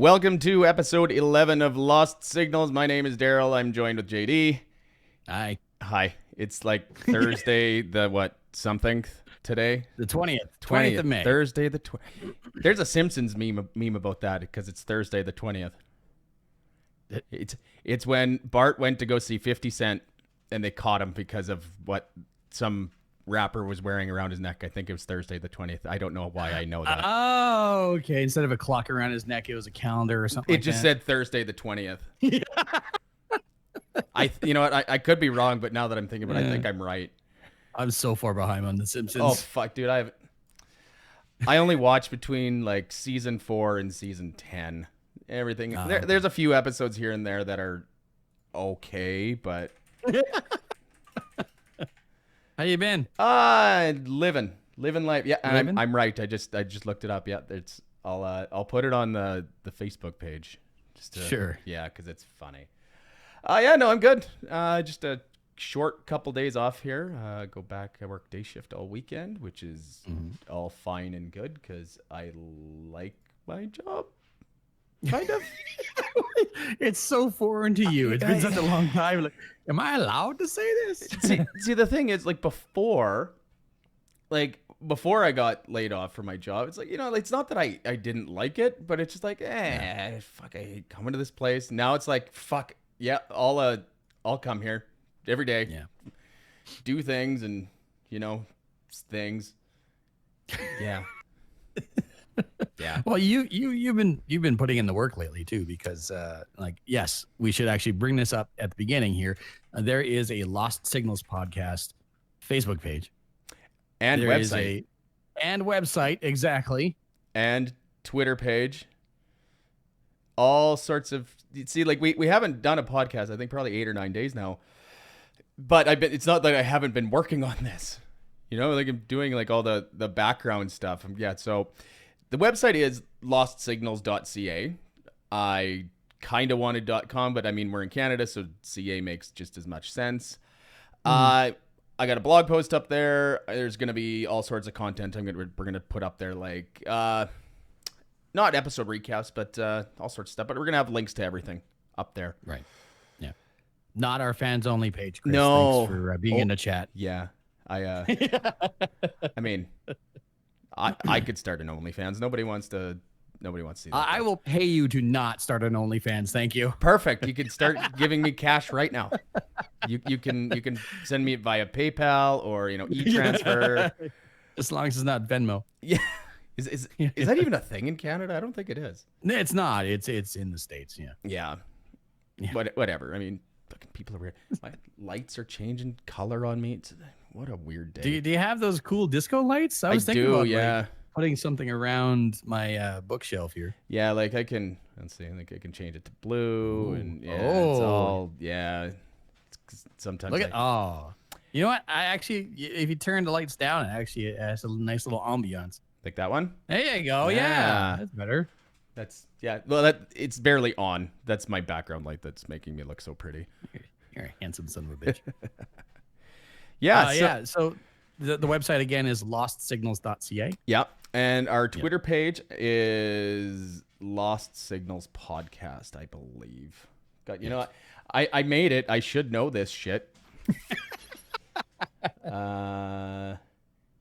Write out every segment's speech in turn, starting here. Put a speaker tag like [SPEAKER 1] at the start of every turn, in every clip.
[SPEAKER 1] Welcome to episode 11 of Lost Signals. My name is Darrell. I'm joined with JD.
[SPEAKER 2] Hi.
[SPEAKER 1] Hi. It's like Thursday, something today?
[SPEAKER 2] The 20th of May.
[SPEAKER 1] Thursday the 20th. There's a Simpsons meme about that because it's Thursday the 20th. It's when Bart went to go see 50 Cent and they caught him because of what some rapper was wearing around his neck. I think it was Thursday the 20th. I don't know why I know that.
[SPEAKER 2] Oh, okay. Instead of a clock around his neck, it was a calendar or something.
[SPEAKER 1] It just said Thursday the 20th. You know what? I could be wrong, but now that I'm thinking about it, I think I'm right.
[SPEAKER 2] I'm so far behind on The Simpsons.
[SPEAKER 1] Oh fuck, dude! I only watched between like season 4 and season 10. Everything there's a few episodes here and there that are okay, but
[SPEAKER 2] how you been?
[SPEAKER 1] Living life. Yeah, and I'm right. I just looked it up. Yeah, I'll put it on the Facebook page.
[SPEAKER 2] Sure.
[SPEAKER 1] Yeah, because it's funny. Yeah, no, I'm good. Just a short couple days off here. Go back. I work day shift all weekend, which is all fine and good because I like my job. Kind of.
[SPEAKER 2] It's so foreign to you. It's been such a long time. Like, am I allowed to say this?
[SPEAKER 1] See, the thing is, before I got laid off from my job, it's like, it's not that I didn't like it, but it's just like, fuck, I hate coming to this place. Now it's like, fuck, yeah, I'll come here every day.
[SPEAKER 2] Yeah.
[SPEAKER 1] Do things and, things. Yeah. Yeah.
[SPEAKER 2] Well, you've been putting in the work lately too, because yes, we should actually bring this up at the beginning here. There is a Lost Signals podcast Facebook page
[SPEAKER 1] and website.
[SPEAKER 2] And website, exactly.
[SPEAKER 1] And Twitter page. All sorts of, see, like we haven't done a podcast, I think probably 8 or 9 days now. But it's not that I haven't been working on this. Like I'm doing like all the background stuff. Yeah, so the website is lostsignals.ca. I kind of wanted .com, but I mean, we're in Canada, so CA makes just as much sense. I got a blog post up there. There's going to be all sorts of content we're going to put up there, like not episode recaps, but all sorts of stuff. But we're going to have links to everything up there.
[SPEAKER 2] Right. Yeah. Not our fans only page, Chris.
[SPEAKER 1] No.
[SPEAKER 2] Thanks for being in the chat.
[SPEAKER 1] Yeah. I mean, I could start an OnlyFans. Nobody wants to see that.
[SPEAKER 2] I will pay you to not start an OnlyFans. Thank you.
[SPEAKER 1] Perfect. You can start giving me cash right now. You can send me via PayPal or e-transfer.
[SPEAKER 2] As long as it's not Venmo.
[SPEAKER 1] Yeah. Is that even a thing in Canada? I don't think it is.
[SPEAKER 2] It's not. It's in the States. Yeah.
[SPEAKER 1] Yeah. Whatever. I mean, fucking people are weird. My lights are changing color on me. What a weird day.
[SPEAKER 2] Do you have those cool disco lights? I was thinking about putting something around my bookshelf here.
[SPEAKER 1] Yeah, like I can change it to blue. Ooh. And it's all, sometimes.
[SPEAKER 2] Look at, you know what? I actually, if you turn the lights down, it has a nice little ambiance.
[SPEAKER 1] Like that one?
[SPEAKER 2] There you go. Yeah. That's better.
[SPEAKER 1] Well, it's barely on. That's my background light that's making me look so pretty.
[SPEAKER 2] You're a handsome son of a bitch.
[SPEAKER 1] Yeah.
[SPEAKER 2] So the website again is lostsignals.ca.
[SPEAKER 1] Yep. And our Twitter page is Lost Signals Podcast, I believe. God, you know what? I made it. I should know this shit.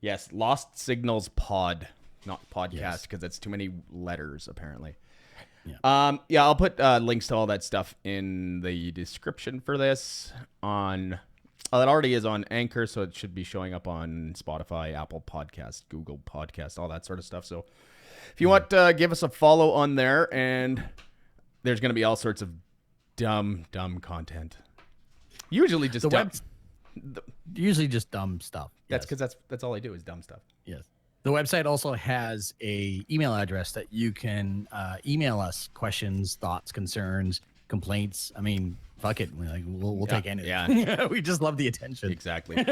[SPEAKER 1] Yes, Lost Signals Pod, not podcast, because that's too many letters apparently. Yeah. I'll put links to all that stuff in the description for this that already is on Anchor, so it should be showing up on Spotify, Apple Podcast, Google Podcast, all that sort of stuff. So if you want to give us a follow on there, and there's going to be all sorts of dumb content. Usually just
[SPEAKER 2] usually just dumb stuff.
[SPEAKER 1] That's because that's all I do is dumb stuff.
[SPEAKER 2] Yes. The website also has a email address that you can email us questions, thoughts, concerns, complaints. I mean, fuck it. We'll take anything. Yeah. We just love the attention.
[SPEAKER 1] Exactly.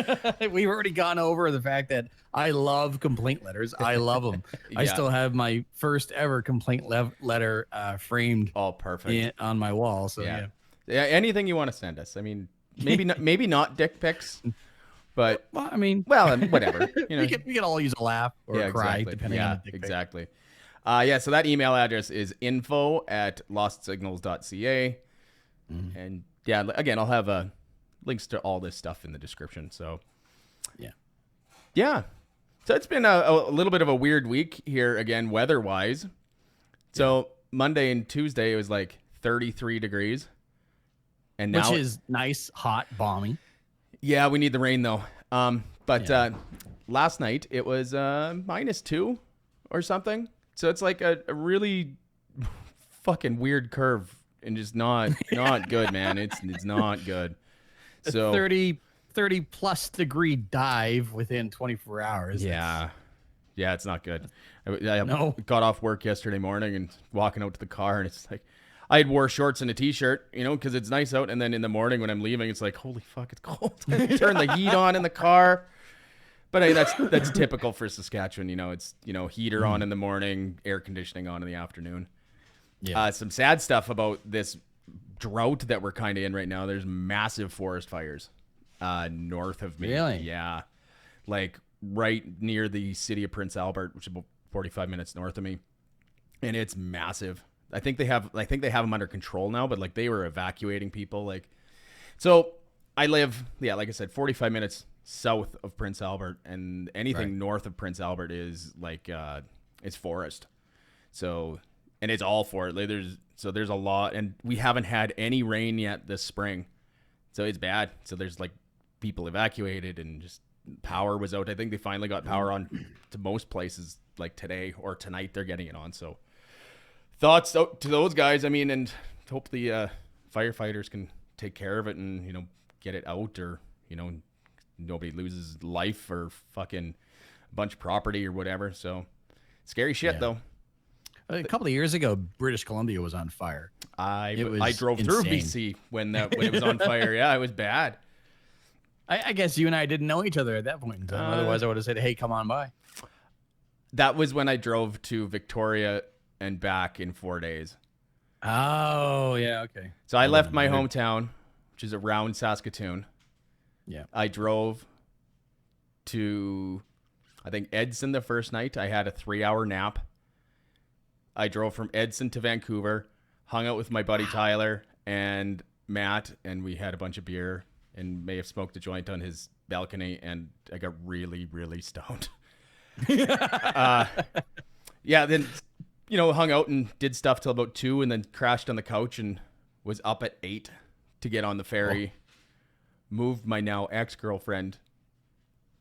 [SPEAKER 2] We've already gone over the fact that I love complaint letters. I love them. I still have my first ever complaint letter framed.
[SPEAKER 1] Oh, perfect.
[SPEAKER 2] On my wall. So yeah.
[SPEAKER 1] Anything you want to send us. I mean, maybe not dick pics. But
[SPEAKER 2] I mean,
[SPEAKER 1] whatever.
[SPEAKER 2] We could all use a laugh or a cry, depending on the dick pic.
[SPEAKER 1] Exactly. Yeah, so that email address is info@lostsignals.ca. And yeah, again, I'll have links to all this stuff in the description. So yeah. So it's been a little bit of a weird week here again, weather-wise. So Monday and Tuesday, it was like 33 degrees. And now,
[SPEAKER 2] which is nice, hot, balmy.
[SPEAKER 1] Yeah, we need the rain though. But last night it was -2 or something. So it's like a really fucking weird curve and just not good, man. It's not good. So
[SPEAKER 2] 30 plus degree dive within 24 hours.
[SPEAKER 1] Yeah, it's not good. I
[SPEAKER 2] No.
[SPEAKER 1] got off work yesterday morning and walking out to the car, and it's like I had wore shorts and a t-shirt, because it's nice out. And then in the morning when I'm leaving, it's like, holy fuck, it's cold. Turn the heat on in the car. But I mean, that's typical for Saskatchewan. It's heater on in the morning, air conditioning on in the afternoon. Yeah. Some sad stuff about this drought that we're kind of in right now. There's massive forest fires north of me.
[SPEAKER 2] Really?
[SPEAKER 1] Yeah, like right near the city of Prince Albert, which is about 45 minutes north of me, and it's massive. I think they have them under control now, but like they were evacuating people. So I live, like I said, 45 minutes south of Prince Albert, and anything north of Prince Albert is like it's forest. So, and it's all forest. There's a lot, and we haven't had any rain yet this spring, so it's bad. So there's like people evacuated, and just power was out. I think they finally got power on to most places like today or tonight. They're getting it on. So thoughts to those guys. I mean, and hope the firefighters can take care of it and get it out, or nobody loses life or fucking a bunch of property or whatever. So scary shit though.
[SPEAKER 2] A couple of years ago, British Columbia was on fire.
[SPEAKER 1] I drove through BC when it was on fire. Yeah, it was bad.
[SPEAKER 2] I guess you and I didn't know each other at that point in time. Otherwise, I would have said, "Hey, come on by."
[SPEAKER 1] That was when I drove to Victoria and back in 4 days.
[SPEAKER 2] Oh, yeah, okay.
[SPEAKER 1] So I left my hometown, which is around Saskatoon.
[SPEAKER 2] Yeah.
[SPEAKER 1] I drove to, I think, Edson the first night. I had a 3-hour nap. I drove from Edson to Vancouver, hung out with my buddy Tyler and Matt, and we had a bunch of beer and may have smoked a joint on his balcony, and I got really, really stoned. Then hung out and did stuff till about 2, and then crashed on the couch and was up at 8 to get on the ferry. Moved my now ex-girlfriend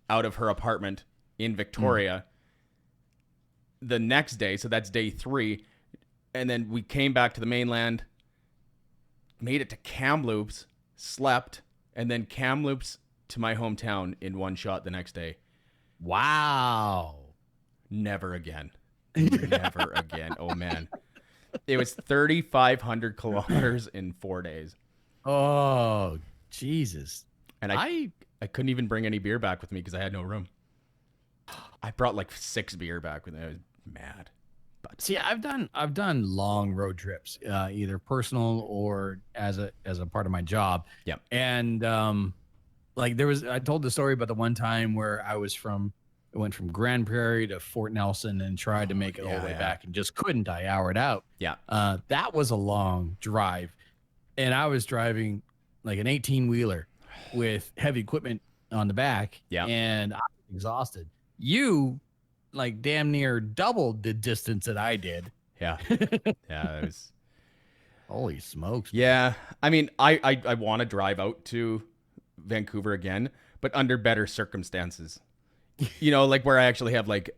[SPEAKER 1] out of her apartment in Victoria the next day. So that's day 3. And then we came back to the mainland, made it to Kamloops, slept, and then Kamloops to my hometown in one shot the next day.
[SPEAKER 2] Wow.
[SPEAKER 1] Never again. Never again. Oh, man. It was 3,500 kilometers in 4 days.
[SPEAKER 2] Oh, Jesus.
[SPEAKER 1] And I couldn't even bring any beer back with me because I had no room. I brought like 6 beer back with me. I was mad. But
[SPEAKER 2] see, I've done long road trips, either personal or as a part of my job.
[SPEAKER 1] Yeah.
[SPEAKER 2] And I told the story about the one time where I went from Grand Prairie to Fort Nelson and tried to make it all the way back and just couldn't. I houred out. Yeah. That was a long drive, and I was driving like an 18-wheeler with heavy equipment on the back. Yeah. And I was exhausted. You like damn near doubled the distance that I did.
[SPEAKER 1] Yeah. Yeah. It was.
[SPEAKER 2] Holy smokes.
[SPEAKER 1] Yeah. I mean, I want to drive out to Vancouver again, but under better circumstances. Like where I actually have like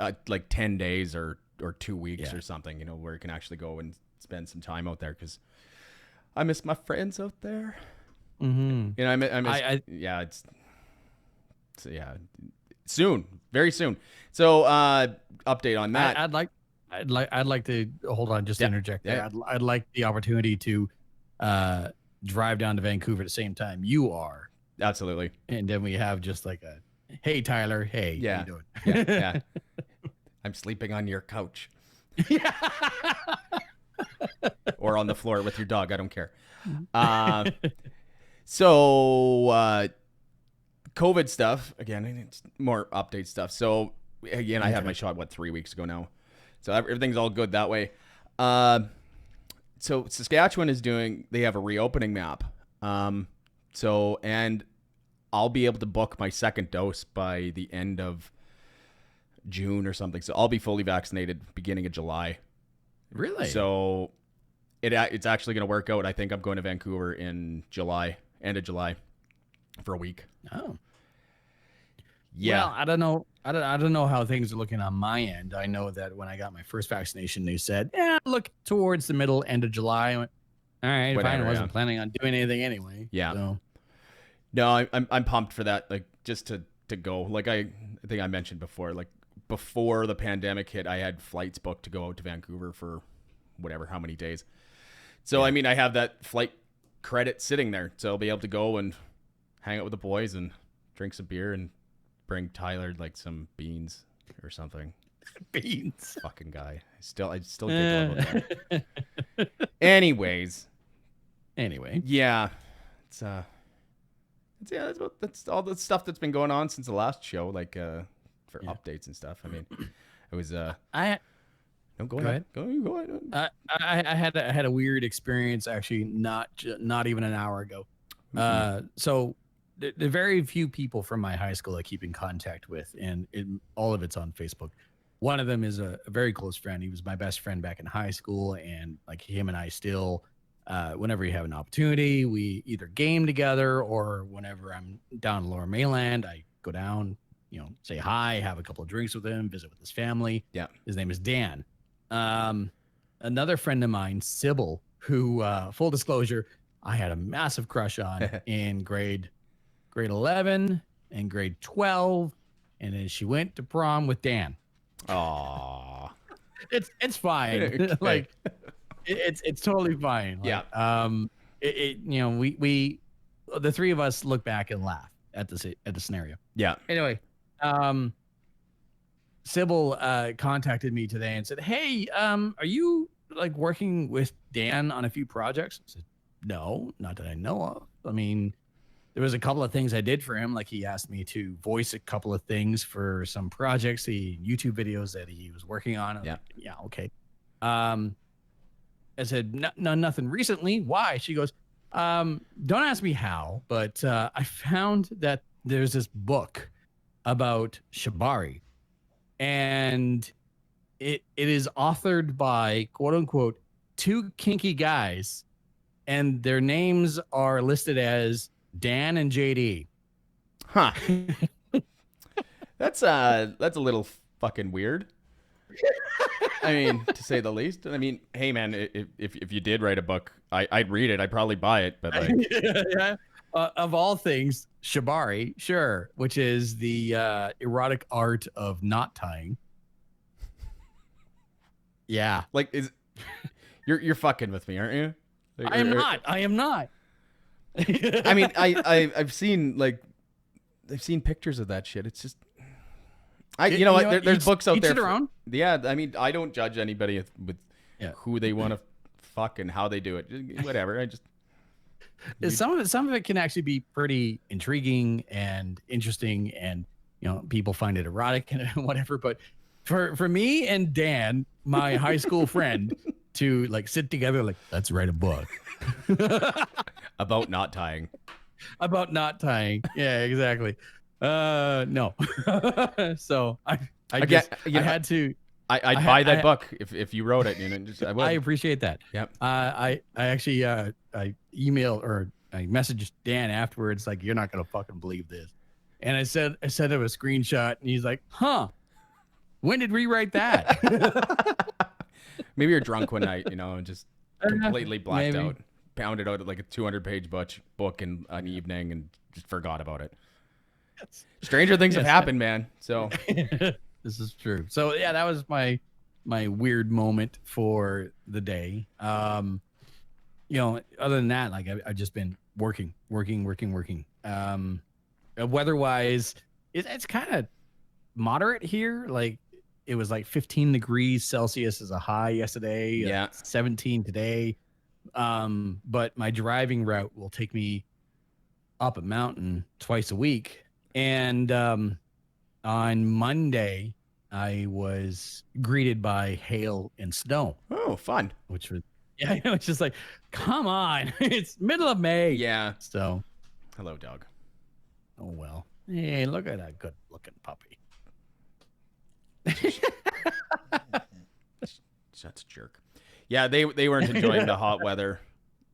[SPEAKER 1] 10 days or 2 weeks or something, where you can actually go and spend some time out there, because I miss my friends out there.
[SPEAKER 2] Mm-hmm.
[SPEAKER 1] Soon, very soon. So update on that.
[SPEAKER 2] I'd like to hold on, just to interject there. I'd like the opportunity to drive down to Vancouver at the same time you are.
[SPEAKER 1] Absolutely.
[SPEAKER 2] And then we have just like a, hey, Tyler. Hey, how you doing?
[SPEAKER 1] Yeah. I'm sleeping on your couch. Or on the floor with your dog. I don't care. So COVID stuff. Again, it's more update stuff. So, again, I had my shot, 3 weeks ago now. So everything's all good that way. So Saskatchewan they have a reopening map. And I'll be able to book my second dose by the end of June or something. So I'll be fully vaccinated beginning of July.
[SPEAKER 2] Really?
[SPEAKER 1] So it's actually going to work out. I think I'm going to Vancouver in July, end of July, for a week.
[SPEAKER 2] Oh.
[SPEAKER 1] Yeah.
[SPEAKER 2] Well, I don't know. I don't know how things are looking on my end. I know that when I got my first vaccination, they said, look towards the end of July. I went, all right,
[SPEAKER 1] Whatever,
[SPEAKER 2] fine. I wasn't planning on doing anything anyway.
[SPEAKER 1] Yeah.
[SPEAKER 2] So.
[SPEAKER 1] No, I'm pumped for that. Like, just to go. Like, I think I mentioned before, like, before the pandemic hit, I had flights booked to go out to Vancouver for how many days. So, yeah. I mean, I have that flight credit sitting there. So I'll be able to go and hang out with the boys and drink some beer and bring Tyler like some beans or something.
[SPEAKER 2] Beans.
[SPEAKER 1] Fucking guy. I still giggle about that. Anyways.
[SPEAKER 2] Anyway.
[SPEAKER 1] Yeah. That's all the stuff that's been going on since the last show, like for updates and stuff. I mean, it was go ahead. Go ahead.
[SPEAKER 2] I had a weird experience actually not even an hour ago. Mm-hmm. So the very few people from my high school I keep in contact with, and all of it's on Facebook. One of them is a very close friend. He was my best friend back in high school, and like him and I still, whenever we have an opportunity, we either game together, or whenever I'm down in Lower Mainland, I go down, say hi, have a couple of drinks with him, visit with his family.
[SPEAKER 1] Yeah.
[SPEAKER 2] His name is Dan. Another friend of mine, Sybil, who, full disclosure, I had a massive crush on in grade 11 and grade 12, and then she went to prom with Dan.
[SPEAKER 1] Aww.
[SPEAKER 2] It's fine.
[SPEAKER 1] Okay.
[SPEAKER 2] Like it's totally fine. Like,
[SPEAKER 1] yeah.
[SPEAKER 2] We the three of us look back and laugh at the scenario.
[SPEAKER 1] Yeah.
[SPEAKER 2] Anyway, Sybil contacted me today and said, "Hey, are you like working with Dan on a few projects?" I said, "No, not that I know of. I mean, there was a couple of things I did for him. Like he asked me to voice a couple of things for some projects, the YouTube videos that he was working on."
[SPEAKER 1] Yeah.
[SPEAKER 2] Yeah. Okay. I said, no, nothing recently. Why? She goes, don't ask me how, but I found that there's this book about Shibari, and it is authored by quote unquote 2 kinky guys, and their names are listed as Dan and JD.
[SPEAKER 1] Huh. That's a little fucking weird. I mean, to say the least. I mean, hey man, if you did write a book, I'd read it. I'd probably buy it, but like,
[SPEAKER 2] yeah. Of all things, Shibari, sure, which is the erotic art of knot tying. Yeah,
[SPEAKER 1] like you're fucking with me, aren't you? Like,
[SPEAKER 2] I am not.
[SPEAKER 1] I mean, I've seen pictures of that shit. It's just, there's books out there.
[SPEAKER 2] Their own.
[SPEAKER 1] Yeah, I mean, I don't judge anybody with who they want to fuck and how they do it. Whatever. I just
[SPEAKER 2] some of it can actually be pretty intriguing and interesting, and people find it erotic and whatever. But for me and Dan, my high school friend, to like sit together, like, let's write a book
[SPEAKER 1] about knot tying.
[SPEAKER 2] About knot tying. Yeah, exactly. No. So I'd
[SPEAKER 1] buy that book if you wrote it.
[SPEAKER 2] I appreciate that.
[SPEAKER 1] Yep.
[SPEAKER 2] I actually I emailed or I messaged Dan afterwards, like, you're not gonna fucking believe this. And I sent him a screenshot, and he's like, huh, when did we write that?
[SPEAKER 1] Maybe you're drunk one night, and just completely blacked out, pounded out like a 200-page book in an evening and just forgot about it. Stranger things have happened, man. So
[SPEAKER 2] this is true. So yeah, that was my weird moment for the day. Other than that, like I've just been working. Weather-wise, it's kind of moderate here. Like it was like 15 degrees Celsius as a high yesterday.
[SPEAKER 1] Yeah.
[SPEAKER 2] 17 today. But my driving route will take me up a mountain twice a week. And on Monday, I was greeted by hail and snow,
[SPEAKER 1] Oh, fun.
[SPEAKER 2] which was, yeah, it's just like, come on, it's middle of May.
[SPEAKER 1] Yeah.
[SPEAKER 2] So,
[SPEAKER 1] Hello, dog.
[SPEAKER 2] oh well. Hey, look at that good looking puppy.
[SPEAKER 1] That's a jerk. Yeah, they weren't enjoying the hot weather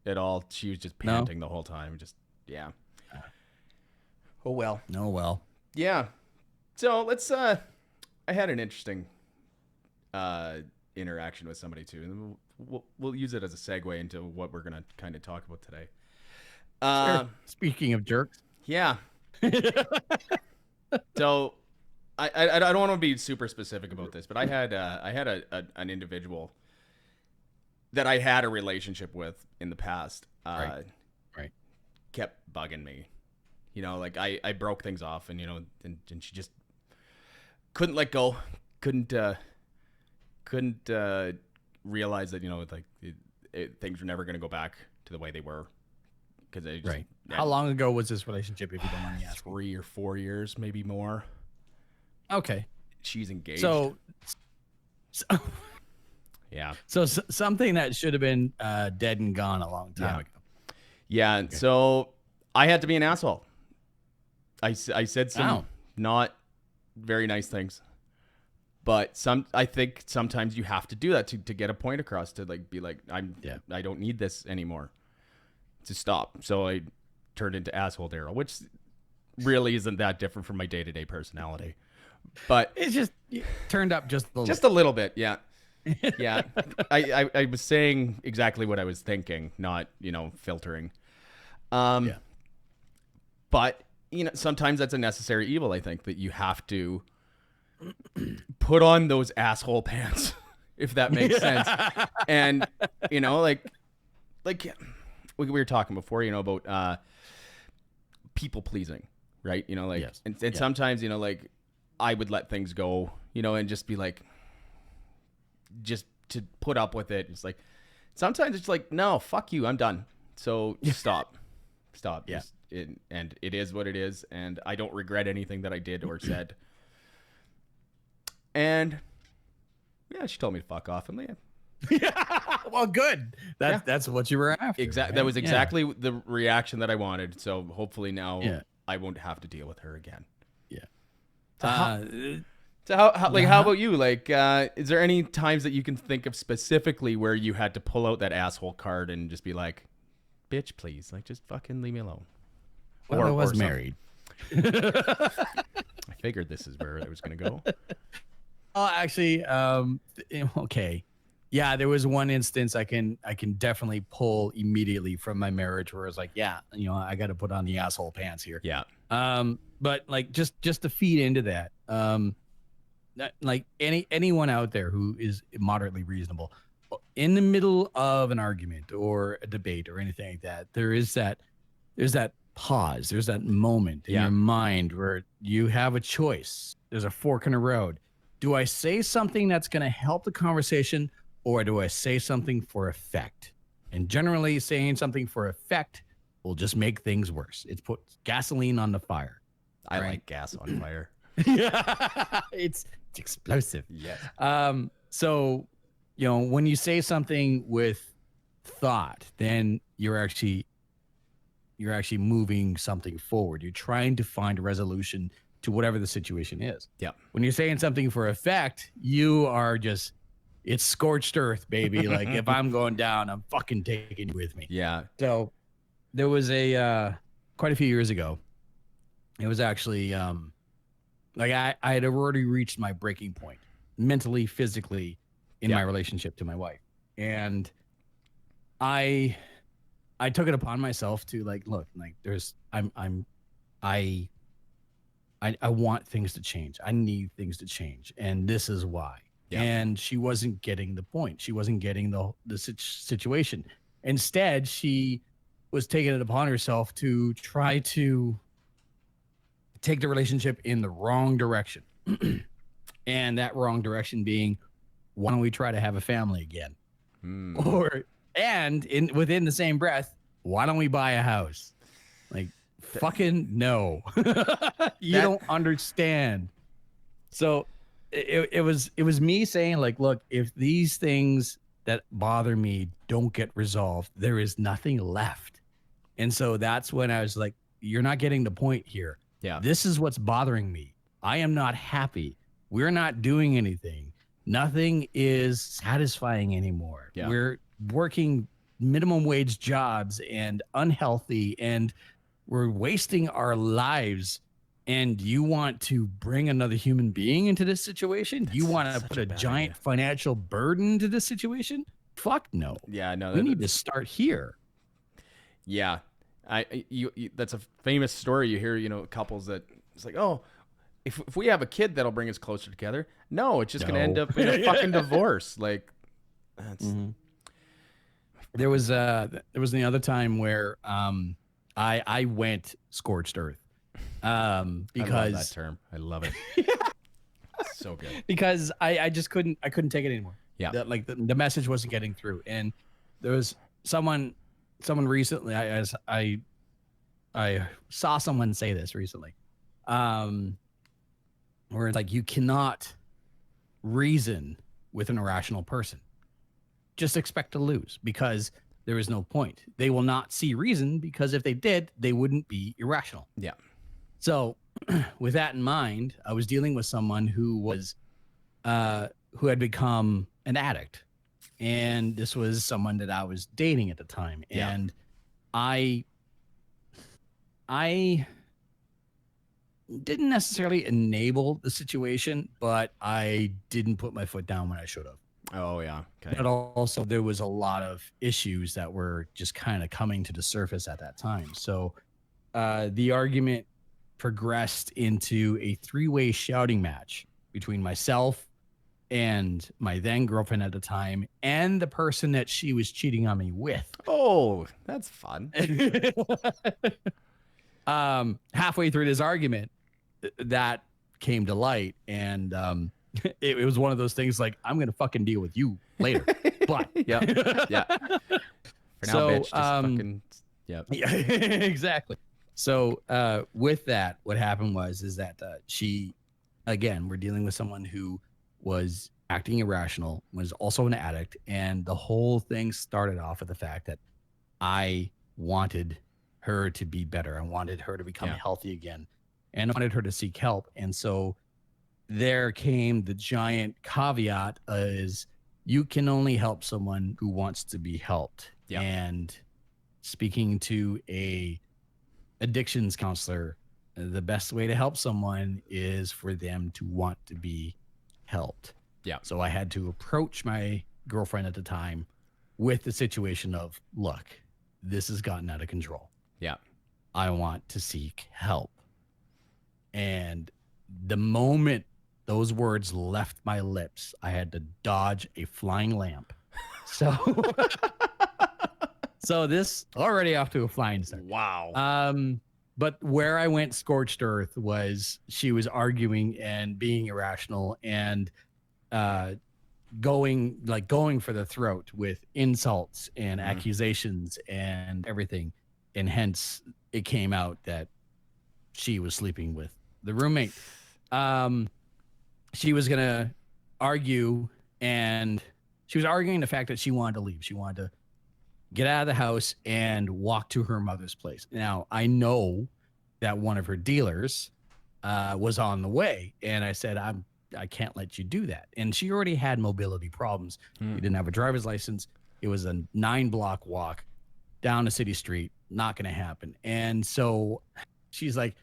[SPEAKER 1] at all. She was just panting the whole time. Just, yeah. Oh, well.
[SPEAKER 2] Oh well.
[SPEAKER 1] Yeah. So let's, I had an interesting interaction with somebody too. And we'll use it as a segue into what we're going to kind of talk about today.
[SPEAKER 2] Sure. Speaking of jerks.
[SPEAKER 1] Yeah. So I don't want to be super specific about this, but I had an individual that I had a relationship with in the past.
[SPEAKER 2] Right.
[SPEAKER 1] Kept bugging me. You know, like I broke things off, and you know, and she just couldn't let go. Couldn't realize that, you know, like things were never going to go back to the way they were. Because
[SPEAKER 2] right. How long ago was this relationship, if you don't mind me asking?
[SPEAKER 1] 3 or 4 years, maybe more.
[SPEAKER 2] Okay.
[SPEAKER 1] She's engaged.
[SPEAKER 2] So
[SPEAKER 1] yeah.
[SPEAKER 2] So something that should have been dead and gone a long time ago.
[SPEAKER 1] Yeah. Okay. So I had to be an asshole. I said some not very nice things, but I think sometimes you have to do that to get a point across, to like be like, I don't need this anymore, to stop. So I turned into asshole Darrell, which really isn't that different from my day-to-day personality, but
[SPEAKER 2] it's just turned up just
[SPEAKER 1] a little bit. Yeah. Yeah. I was saying exactly what I was thinking, not, you know, filtering. But you know, sometimes that's a necessary evil. I think that you have to put on those asshole pants, if that makes sense. And you know, like we were talking before, you know, about people pleasing, right? You know, like,
[SPEAKER 2] yes.
[SPEAKER 1] and sometimes, you know, like I would let things go, you know, and just be like, just to put up with it. It's like, sometimes it's like, no, fuck you, I'm done. So stop. Yeah. And it is what it is. And I don't regret anything that I did or said. And yeah, she told me to fuck off. And yeah.
[SPEAKER 2] Well, good. That's what you were after.
[SPEAKER 1] Exactly. Right? That was exactly the reaction that I wanted. So hopefully now I won't have to deal with her again.
[SPEAKER 2] Yeah.
[SPEAKER 1] So how about you? Like, is there any times that you can think of specifically where you had to pull out that asshole card and just be like, bitch, please, like, just fucking leave me alone?
[SPEAKER 2] Well, I was married.
[SPEAKER 1] I figured this is where I was going to go.
[SPEAKER 2] Oh, actually, okay. Yeah, there was one instance I can definitely pull immediately from my marriage where it's like, yeah, you know, I got to put on the asshole pants here.
[SPEAKER 1] Yeah.
[SPEAKER 2] But like just to feed into that, like anyone out there who is moderately reasonable, in the middle of an argument or a debate or anything like that, there's that pause, there's that moment in your mind where you have a choice. There's a fork in the road. Do I say something that's going to help the conversation, or do I say something for effect? And generally, saying something for effect will just make things worse. It puts gasoline on the fire.
[SPEAKER 1] I like gas on fire.
[SPEAKER 2] Yeah, it's explosive.
[SPEAKER 1] Yes.
[SPEAKER 2] So, you know, when you say something with thought, then you're actually moving something forward. You're trying to find a resolution to whatever the situation is.
[SPEAKER 1] Yeah.
[SPEAKER 2] When you're saying something for effect, you are just, it's scorched earth, baby. Like, if I'm going down, I'm fucking taking you with me.
[SPEAKER 1] Yeah.
[SPEAKER 2] So there was quite a few years ago, it was actually, like I had already reached my breaking point mentally, physically in my relationship to my wife. And I took it upon myself to like, look, like I want things to change. I need things to change. And this is why. Yeah. And she wasn't getting the point. She wasn't getting the situation. Instead, she was taking it upon herself to try to take the relationship in the wrong direction. And that wrong direction being, why don't we try to have a family again? Within the same breath, why don't we buy a house? Like, fucking no. You don't understand. So it was me saying like, look, if these things that bother me don't get resolved, there is nothing left. And so that's when I was like, you're not getting the point here.
[SPEAKER 1] Yeah.
[SPEAKER 2] This is what's bothering me. I am not happy. We're not doing anything. Nothing is satisfying anymore.
[SPEAKER 1] Yeah.
[SPEAKER 2] We're working minimum wage jobs and unhealthy, and we're wasting our lives. And you want to bring another human being into this situation? You want to put a giant financial burden into this situation? Fuck no.
[SPEAKER 1] Yeah, no.
[SPEAKER 2] We need to start here.
[SPEAKER 1] Yeah. You that's a famous story you hear, couples that it's like, oh, if we have a kid that'll bring us closer together. No, it's just going to end up in a fucking divorce. Like that's
[SPEAKER 2] There was the other time where I went scorched earth. Because
[SPEAKER 1] I love that term. I love it. So good.
[SPEAKER 2] Because I couldn't take it anymore.
[SPEAKER 1] Yeah.
[SPEAKER 2] The message wasn't getting through. And there was someone recently, I saw someone say this recently. Where it's like, you cannot reason with an irrational person. Just expect to lose, because there is no point. They will not see reason, because if they did, they wouldn't be irrational.
[SPEAKER 1] Yeah.
[SPEAKER 2] So with that in mind, I was dealing with someone who was who had become an addict. And this was someone that I was dating at the time.
[SPEAKER 1] Yeah.
[SPEAKER 2] And I didn't necessarily enable the situation, but I didn't put my foot down when I should have.
[SPEAKER 1] Oh, yeah. Okay.
[SPEAKER 2] But also there was a lot of issues that were just kind of coming to the surface at that time. So the argument progressed into a three-way shouting match between myself and my then girlfriend at the time and the person that she was cheating on me with.
[SPEAKER 1] Oh, that's fun.
[SPEAKER 2] Halfway through this argument, that came to light, and it was one of those things like, I'm gonna fucking deal with you later. But
[SPEAKER 1] yeah. For now,
[SPEAKER 2] so,
[SPEAKER 1] bitch, just fucking yeah.
[SPEAKER 2] Exactly. So with that, what happened is that she, again, we're dealing with someone who was acting irrational, was also an addict, and the whole thing started off with the fact that I wanted her to be better. I wanted her to become healthy again, and I wanted her to seek help. And so there came the giant caveat is, you can only help someone who wants to be helped.
[SPEAKER 1] Yeah.
[SPEAKER 2] And speaking to a addictions counselor, the best way to help someone is for them to want to be helped.
[SPEAKER 1] Yeah.
[SPEAKER 2] So I had to approach my girlfriend at the time with the situation of, look, this has gotten out of control.
[SPEAKER 1] Yeah.
[SPEAKER 2] I want to seek help. And the moment those words left my lips, I had to dodge a flying lamp. So this already off to a flying start.
[SPEAKER 1] Wow.
[SPEAKER 2] But where I went scorched earth was, she was arguing and being irrational and going for the throat with insults and accusations and everything. And hence it came out that she was sleeping with the roommate. She was going to argue, and she was arguing the fact that she wanted to leave. She wanted to get out of the house and walk to her mother's place. Now, I know that one of her dealers was on the way, and I said, I can't let you do that. And she already had mobility problems. She didn't have a driver's license. It was a 9-block walk down a city street. Not going to happen. And so she's like,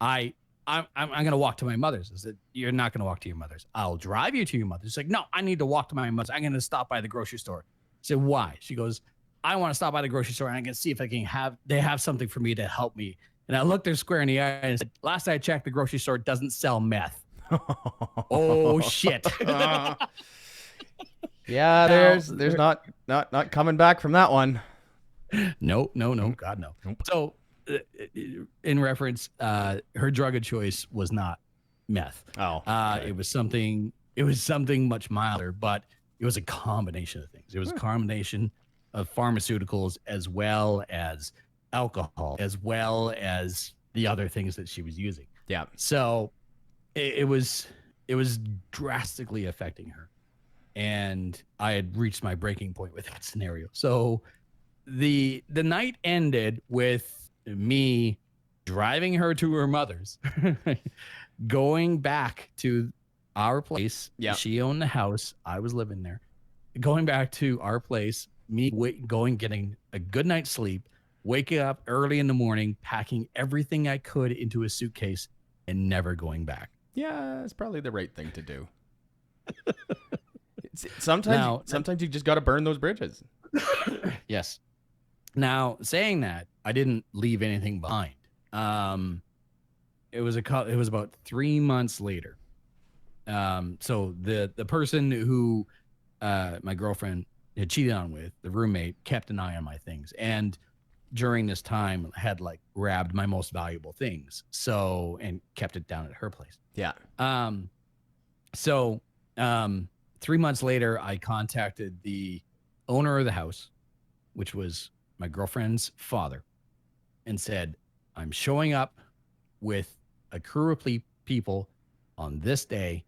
[SPEAKER 2] I'm going to walk to my mother's. I said, you're not going to walk to your mother's. I'll drive you to your mother's. She's like, no, I need to walk to my mother's. I'm going to stop by the grocery store. I said, why? She goes, I want to stop by the grocery store and I can see if they have something for me to help me. And I looked her square in the eye and said, last I checked, the grocery store doesn't sell meth. Oh shit.
[SPEAKER 1] Yeah, there's not coming back from that one.
[SPEAKER 2] No, God, no.
[SPEAKER 1] Nope.
[SPEAKER 2] So in reference, her drug of choice was not meth.
[SPEAKER 1] Oh, okay.
[SPEAKER 2] It was something much milder, but it was a combination of things. It was a combination of pharmaceuticals as well as alcohol, as well as the other things that she was using.
[SPEAKER 1] Yeah.
[SPEAKER 2] So it was it was drastically affecting her. And I had reached my breaking point with that scenario. So the night ended with me driving her to her mother's, going back to our place.
[SPEAKER 1] Yeah.
[SPEAKER 2] She owned the house. I was living there. Going back to our place, getting a good night's sleep, waking up early in the morning, packing everything I could into a suitcase, and never going back.
[SPEAKER 1] Yeah, it's probably the right thing to do. Sometimes you just got to burn those bridges.
[SPEAKER 2] Yes. Now, saying that, I didn't leave anything behind. It was about 3 months later. So the person who my girlfriend had cheated on with, the roommate, kept an eye on my things, and during this time had like grabbed my most valuable things, and kept it down at her place.
[SPEAKER 1] Yeah.
[SPEAKER 2] 3 months later, I contacted the owner of the house, which was my girlfriend's father, and said, I'm showing up with a crew of people on this day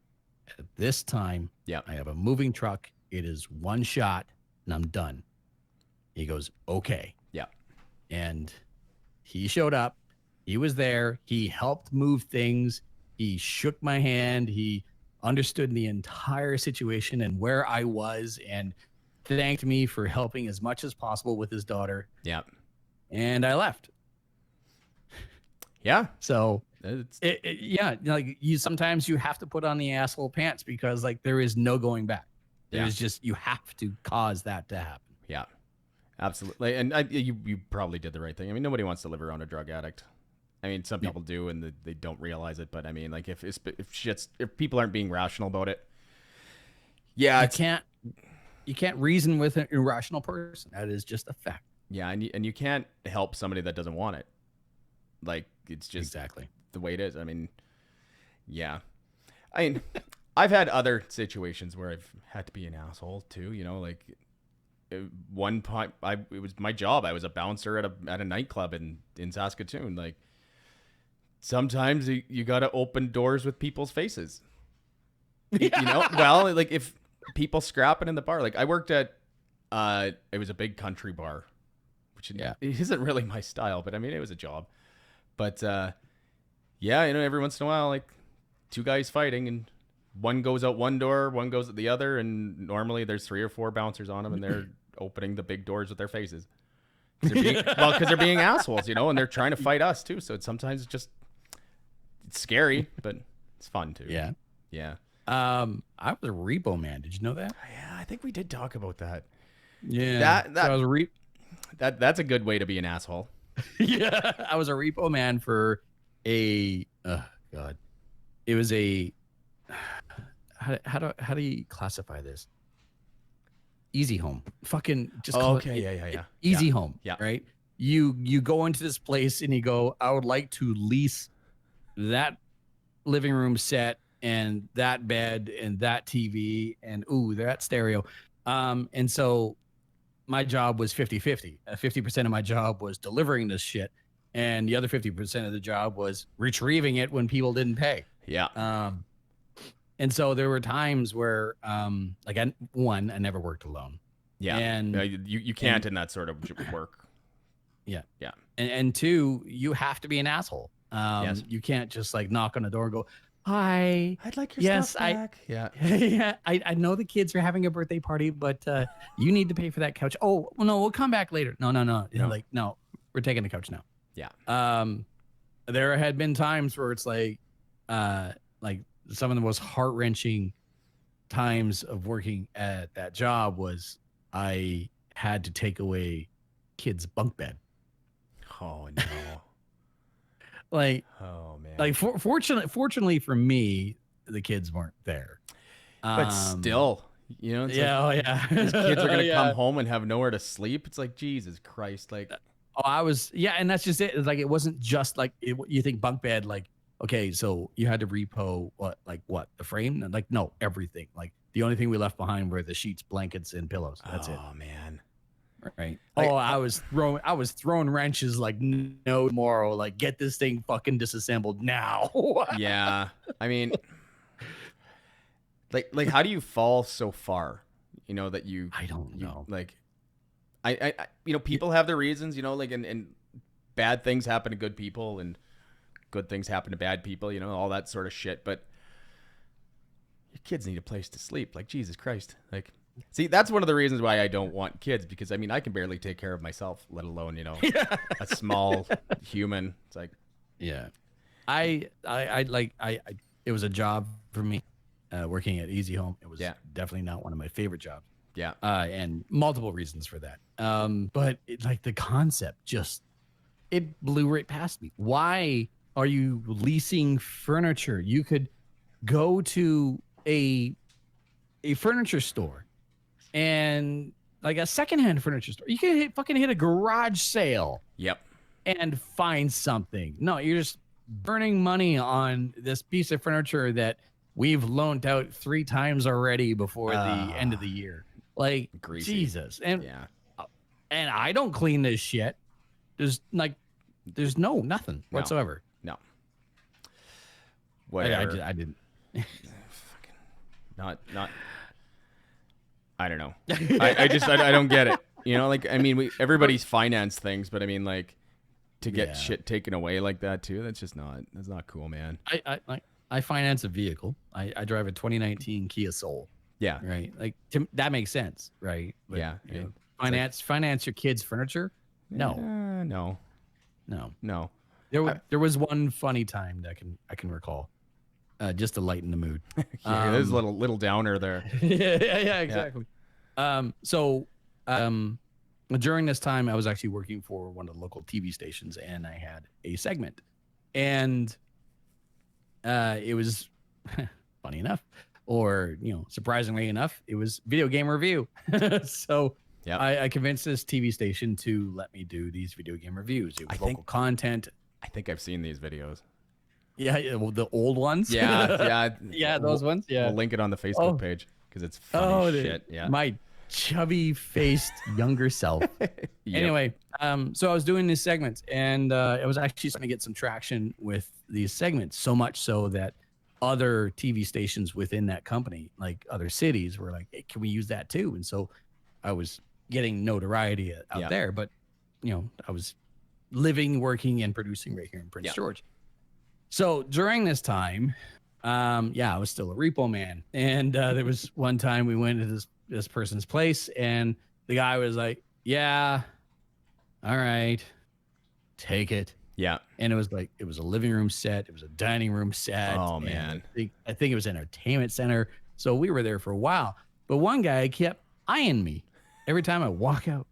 [SPEAKER 2] at this time.
[SPEAKER 1] Yeah.
[SPEAKER 2] I have a moving truck. It is one shot and I'm done. He goes, okay.
[SPEAKER 1] Yeah.
[SPEAKER 2] And he showed up. He was there. He helped move things. He shook my hand. He understood the entire situation and where I was, and thanked me for helping as much as possible with his daughter.
[SPEAKER 1] Yeah.
[SPEAKER 2] And I left.
[SPEAKER 1] Yeah.
[SPEAKER 2] So like sometimes you have to put on the asshole pants, because like there is no going back. There's just, you have to cause that to happen.
[SPEAKER 1] Yeah, absolutely. And you probably did the right thing. I mean, nobody wants to live around a drug addict. I mean, some people do, and they don't realize it. But I mean, like if people aren't being rational about it,
[SPEAKER 2] you can't reason with an irrational person. That is just a fact.
[SPEAKER 1] Yeah, and you can't help somebody that doesn't want it. Like, it's just
[SPEAKER 2] exactly
[SPEAKER 1] the way it is. I mean, yeah. I mean, I've had other situations where I've had to be an asshole too. You know, like one point, it was my job. I was a bouncer at a nightclub in Saskatoon. Like, sometimes you got to open doors with people's faces. You know, well, like if people scrapping in the bar. Like I worked at, it was a big country bar, which it isn't really my style, but I mean, it was a job. But yeah, you know, every once in a while, like two guys fighting, and one goes out one door, one goes at the other, and normally there's 3 or 4 bouncers on them, and they're opening the big doors with their faces. Because they're being assholes, you know, and they're trying to fight us too. So sometimes it's scary, but it's fun too.
[SPEAKER 2] Yeah.
[SPEAKER 1] Yeah.
[SPEAKER 2] I was a repo man. Did you know that?
[SPEAKER 1] Yeah, I think we did talk about that.
[SPEAKER 2] Yeah.
[SPEAKER 1] That was that's a good way to be an asshole.
[SPEAKER 2] Yeah. I was a repo man for it was a, how do you classify this? Easy home. Fucking just call it.
[SPEAKER 1] Yeah.
[SPEAKER 2] Easy home.
[SPEAKER 1] Yeah.
[SPEAKER 2] Right. You go into this place and you go, I would like to lease that living room set and that bed and that TV and that stereo. And so my job was 50-50. 50% of my job was delivering this shit, and the other 50% of the job was retrieving it when people didn't pay.
[SPEAKER 1] Yeah.
[SPEAKER 2] And so there were times where, like, I never worked alone.
[SPEAKER 1] Yeah.
[SPEAKER 2] And
[SPEAKER 1] you can't in that sort of work.
[SPEAKER 2] Yeah.
[SPEAKER 1] Yeah.
[SPEAKER 2] And 2, you have to be an asshole.
[SPEAKER 1] Yes.
[SPEAKER 2] You can't just like knock on the door and go, hi,
[SPEAKER 1] I'd like your stuff back.
[SPEAKER 2] Yeah. I know the kids are having a birthday party, but you need to pay for that couch. Oh, well, no, we'll come back later. No. You know, like, no, we're taking the couch now.
[SPEAKER 1] Yeah.
[SPEAKER 2] There had been times where it's like some of the most heart-wrenching times of working at that job was I had to take away kids' bunk bed.
[SPEAKER 1] Oh no.
[SPEAKER 2] Like,
[SPEAKER 1] oh man.
[SPEAKER 2] Like, fortunately for me, the kids weren't there.
[SPEAKER 1] But still, you know, it's
[SPEAKER 2] yeah.
[SPEAKER 1] These kids are gonna come home and have nowhere to sleep. It's like, Jesus Christ, like.
[SPEAKER 2] And that's just it. It's like, it wasn't just like you think bunk bed, like, okay, so you had to repo the frame? Like, no, everything. Like, the only thing we left behind were the sheets, blankets, and pillows. That's it.
[SPEAKER 1] Oh man.
[SPEAKER 2] Right.
[SPEAKER 1] Like,
[SPEAKER 2] I was throwing wrenches like no tomorrow. Like, get this thing fucking disassembled now.
[SPEAKER 1] Yeah. I mean, Like how do you fall so far? You know that
[SPEAKER 2] I don't know.
[SPEAKER 1] Like I people have their reasons, like and bad things happen to good people and good things happen to bad people, all that sort of shit. But your kids need a place to sleep. Like, Jesus Christ. Like, see, that's one of the reasons why I don't want kids, because I mean, I can barely take care of myself, let alone, a small human. It's like,
[SPEAKER 2] yeah, it was a job for me, working at Easy Home. It was definitely not one of my favorite jobs.
[SPEAKER 1] Yeah.
[SPEAKER 2] And multiple reasons for that. But the concept it blew right past me. Why are you leasing furniture? You could go to a furniture store and like a secondhand furniture store. You can fucking hit a garage sale.
[SPEAKER 1] Yep.
[SPEAKER 2] And find something. No, you're just burning money on this piece of furniture that we've loaned out 3 times already before the end of the year. Like, greasy. Jesus. And I don't clean this shit. There's nothing whatsoever.
[SPEAKER 1] No. Whatever.
[SPEAKER 2] I didn't.
[SPEAKER 1] Not. I don't know. I don't get it. I mean, everybody's financed things, but I mean, like, to get shit taken away like that too, that's not cool, man.
[SPEAKER 2] I finance a vehicle. I drive a 2019 Kia Soul.
[SPEAKER 1] Yeah.
[SPEAKER 2] Right. Like, that makes sense, right? But,
[SPEAKER 1] yeah.
[SPEAKER 2] Finance your kids' furniture? No.
[SPEAKER 1] No.
[SPEAKER 2] There was one funny time that I can recall, just to lighten the mood.
[SPEAKER 1] There's a little downer there.
[SPEAKER 2] yeah, exactly. During this time, I was actually working for one of the local TV stations, and I had a segment, and it was funny enough, or surprisingly enough, it was video game review. So I convinced this TV station to let me do these video game reviews. It was local content.
[SPEAKER 1] I think I've seen these videos.
[SPEAKER 2] Yeah, well, the old ones.
[SPEAKER 1] Yeah.
[SPEAKER 2] Those ones. Yeah,
[SPEAKER 1] we'll link it on the Facebook page because it's funny shit. Yeah,
[SPEAKER 2] my chubby-faced younger self. Anyway, so I was doing these segments, and I was actually starting to get some traction with these segments, so much so that other TV stations within that company, like other cities, were like, hey, can we use that too? And so I was getting notoriety out there, but I was living, working, and producing right here in Prince George. So during this time, I was still a repo man, and there was one time we went to this person's place, and the guy was like, yeah, all right, take it.
[SPEAKER 1] Yeah.
[SPEAKER 2] And it was a living room set. It was a dining room set.
[SPEAKER 1] Oh, man.
[SPEAKER 2] I think it was an entertainment center. So we were there for a while. But one guy kept eyeing me every time I walk out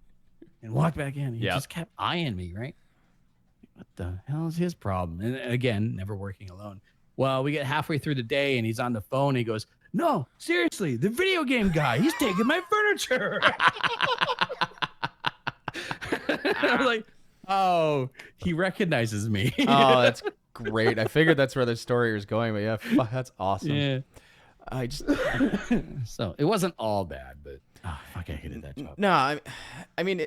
[SPEAKER 2] and walk back in. He just kept eyeing me, right? What the hell is his problem? And again, never working alone. Well, we get halfway through the day, and he's on the phone. And he goes, no, seriously, the video game guy, he's taking my furniture. I was like, oh, he recognizes me.
[SPEAKER 1] Oh, that's great. I figured that's where the story was going, but yeah, fuck, that's awesome.
[SPEAKER 2] Yeah.
[SPEAKER 1] I just
[SPEAKER 2] so it wasn't all bad, but fuck, I hated that job.
[SPEAKER 1] No, I mean,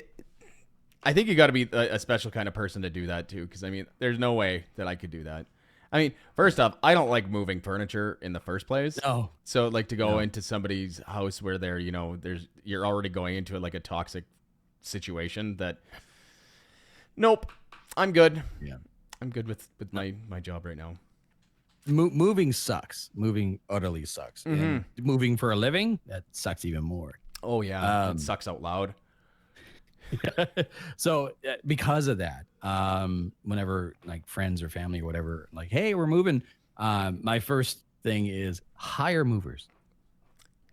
[SPEAKER 1] I think you got to be a special kind of person to do that too, because I mean, there's no way that I could do that. I mean, first off, I don't like moving furniture in the first place.
[SPEAKER 2] No.
[SPEAKER 1] So like to go into somebody's house where you're already going into like a toxic situation that. Nope, I'm good.
[SPEAKER 2] Yeah,
[SPEAKER 1] I'm good with my job right now.
[SPEAKER 2] Moving sucks. Moving utterly sucks.
[SPEAKER 1] Mm-hmm.
[SPEAKER 2] And moving for a living, that sucks even more.
[SPEAKER 1] Oh yeah, it sucks out loud.
[SPEAKER 2] So because of that, whenever like friends or family or whatever, like, hey, we're moving, my first thing is hire movers.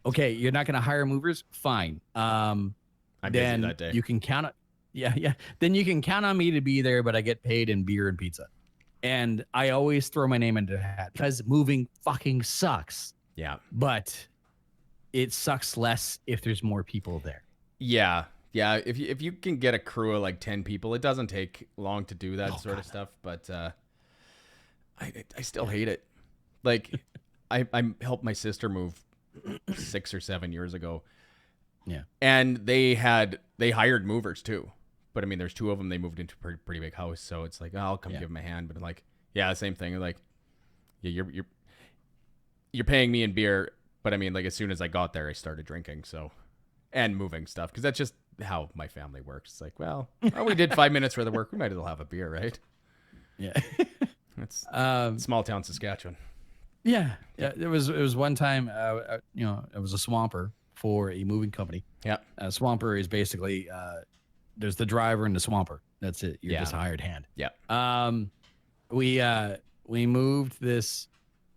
[SPEAKER 2] Okay, you're not going to hire movers? Fine.
[SPEAKER 1] I'm busy that day.
[SPEAKER 2] You can count on. Yeah. Then you can count on me to be there, but I get paid in beer and pizza. And I always throw my name into the hat because moving fucking sucks.
[SPEAKER 1] Yeah.
[SPEAKER 2] But it sucks less if there's more people there.
[SPEAKER 1] Yeah. Yeah. If you can get a crew of like 10 people, it doesn't take long to do that sort of stuff. But I still hate it. Like I helped my sister move 6 or 7 years ago.
[SPEAKER 2] Yeah.
[SPEAKER 1] And they hired movers too. But I mean, there's 2 of them. They moved into a pretty big house, so it's like, I'll come give them a hand. But like, same thing. Like, you're paying me in beer. But I mean, like as soon as I got there, I started drinking. So, and moving stuff because that's just how my family works. It's like, well, we did 5 minutes worth of work. We might as well have a beer, right?
[SPEAKER 2] Yeah.
[SPEAKER 1] It's small town Saskatchewan.
[SPEAKER 2] Yeah. It was one time, it was a swamper for a moving company.
[SPEAKER 1] Yeah.
[SPEAKER 2] A swamper is basically there's the driver and the swamper. That's it. You're just a hired hand.
[SPEAKER 1] Yeah.
[SPEAKER 2] We moved this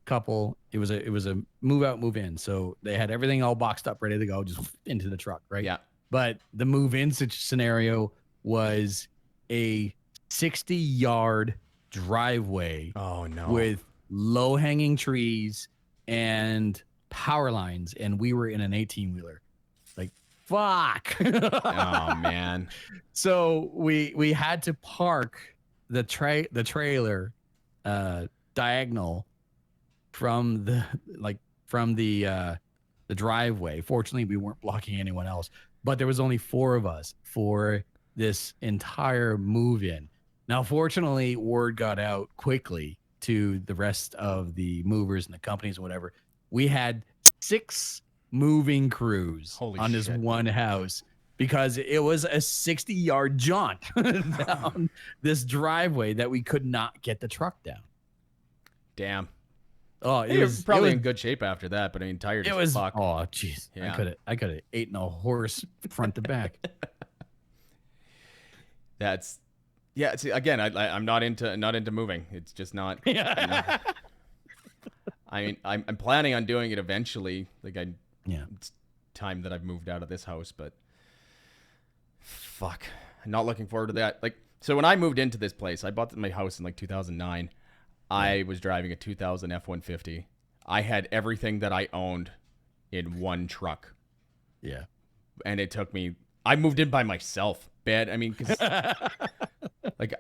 [SPEAKER 2] couple. It was a move out, move in. So they had everything all boxed up, ready to go, just into the truck, right?
[SPEAKER 1] Yeah.
[SPEAKER 2] But the move in scenario was a 60-yard driveway.
[SPEAKER 1] Oh no.
[SPEAKER 2] With low hanging trees and power lines, and we were in an 18-wheeler. Like, fuck.
[SPEAKER 1] Oh man.
[SPEAKER 2] So we had to park the trailer diagonal from the driveway. Fortunately, we weren't blocking anyone else, but there was only 4 of us for this entire move-in. Now, fortunately, word got out quickly to the rest of the movers and the companies and whatever. We had 6 moving crews on this one house because it was a 60-yard jaunt down this driveway that we could not get the truck down.
[SPEAKER 1] Damn.
[SPEAKER 2] Oh,
[SPEAKER 1] it was probably in good shape after that, but I mean, tired as fuck.
[SPEAKER 2] Oh, jeez. Yeah. I could have eaten a horse front to back.
[SPEAKER 1] That's, yeah. See, again, I'm not into moving. It's just not.
[SPEAKER 2] Yeah.
[SPEAKER 1] I mean, I'm planning on doing it eventually. Like it's time that I've moved out of this house, but fuck, I'm not looking forward to that. Like, so when I moved into this place, I bought my house in like 2009. I was driving a 2000 F-150. I had everything that I owned in one truck.
[SPEAKER 2] Yeah.
[SPEAKER 1] And it took me, I moved in by myself. Bed, I mean, cause like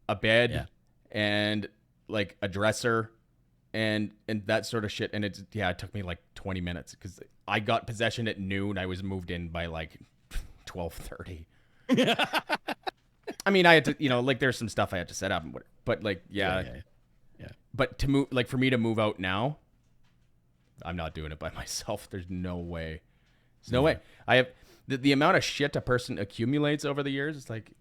[SPEAKER 1] a bed and like a dresser and that sort of shit. And it took me like 20 minutes because I got possession at noon. I was moved in by like 12:30. I mean, I had to, like there's some stuff I had to set up, but like, yeah. But to move, like for me to move out now, I'm not doing it by myself. There's no way. There's no way. I have the amount of shit a person accumulates over the years. It's like,